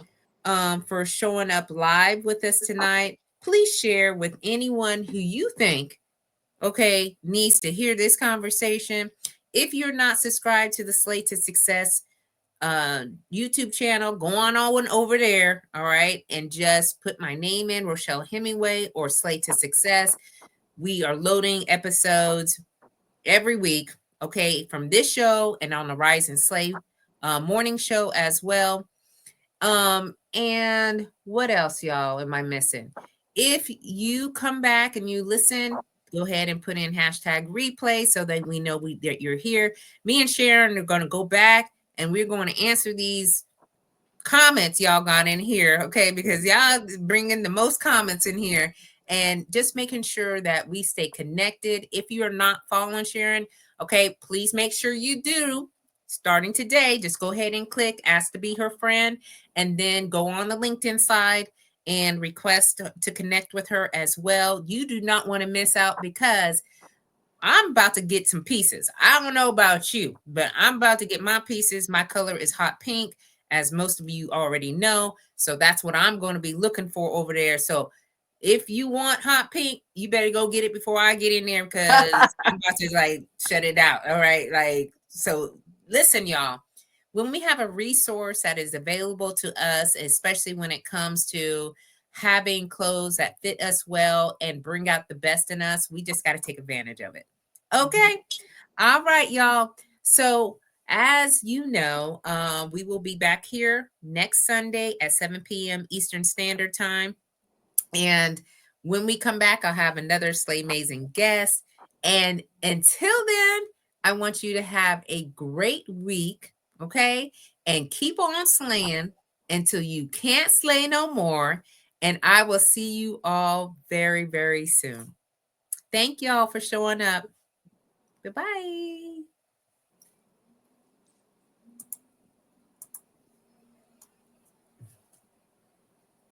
Oh. for showing up live with us tonight. Please share with anyone who you think, okay, needs to hear this conversation. If you're not subscribed to the Slate to Success YouTube channel, go on over there, all right, and just put my name in, Rochelle Hemingway or Slate to Success. We are loading episodes every week, okay, from this show and on the Rise and Slay morning show as well. And what else, y'all, am I missing? If you come back and you listen, go ahead and put in hashtag replay so that we know that you're here. Me and Sharon are going to go back and we're going to answer these comments y'all got in here, okay? Because y'all bringing the most comments in here and just making sure that we stay connected. If you're not following Sharon, okay, please make sure you do. Starting today, just go ahead and click ask to be her friend and then go on the LinkedIn side and request to connect with her as well. You do not want to miss out because I'm about to get some pieces. I don't know about you, but I'm about to get my pieces. My color is hot pink, as most of you already know. So that's what I'm going to be looking for over there. So if you want hot pink, you better go get it before I get in there because I'm about to like shut it out. All right. Like, so listen, y'all. When we have a resource that is available to us, especially when it comes to having clothes that fit us well and bring out the best in us, we just got to take advantage of it. Okay. All right, y'all. So, as you know, we will be back here next Sunday at 7 p.m. Eastern Standard Time. And when we come back, I'll have another SLAYMAZING guest. And until then, I want you to have a great week, okay? And keep on slaying until you can't slay no more. And I will see you all very, very soon. Thank y'all for showing up. Goodbye.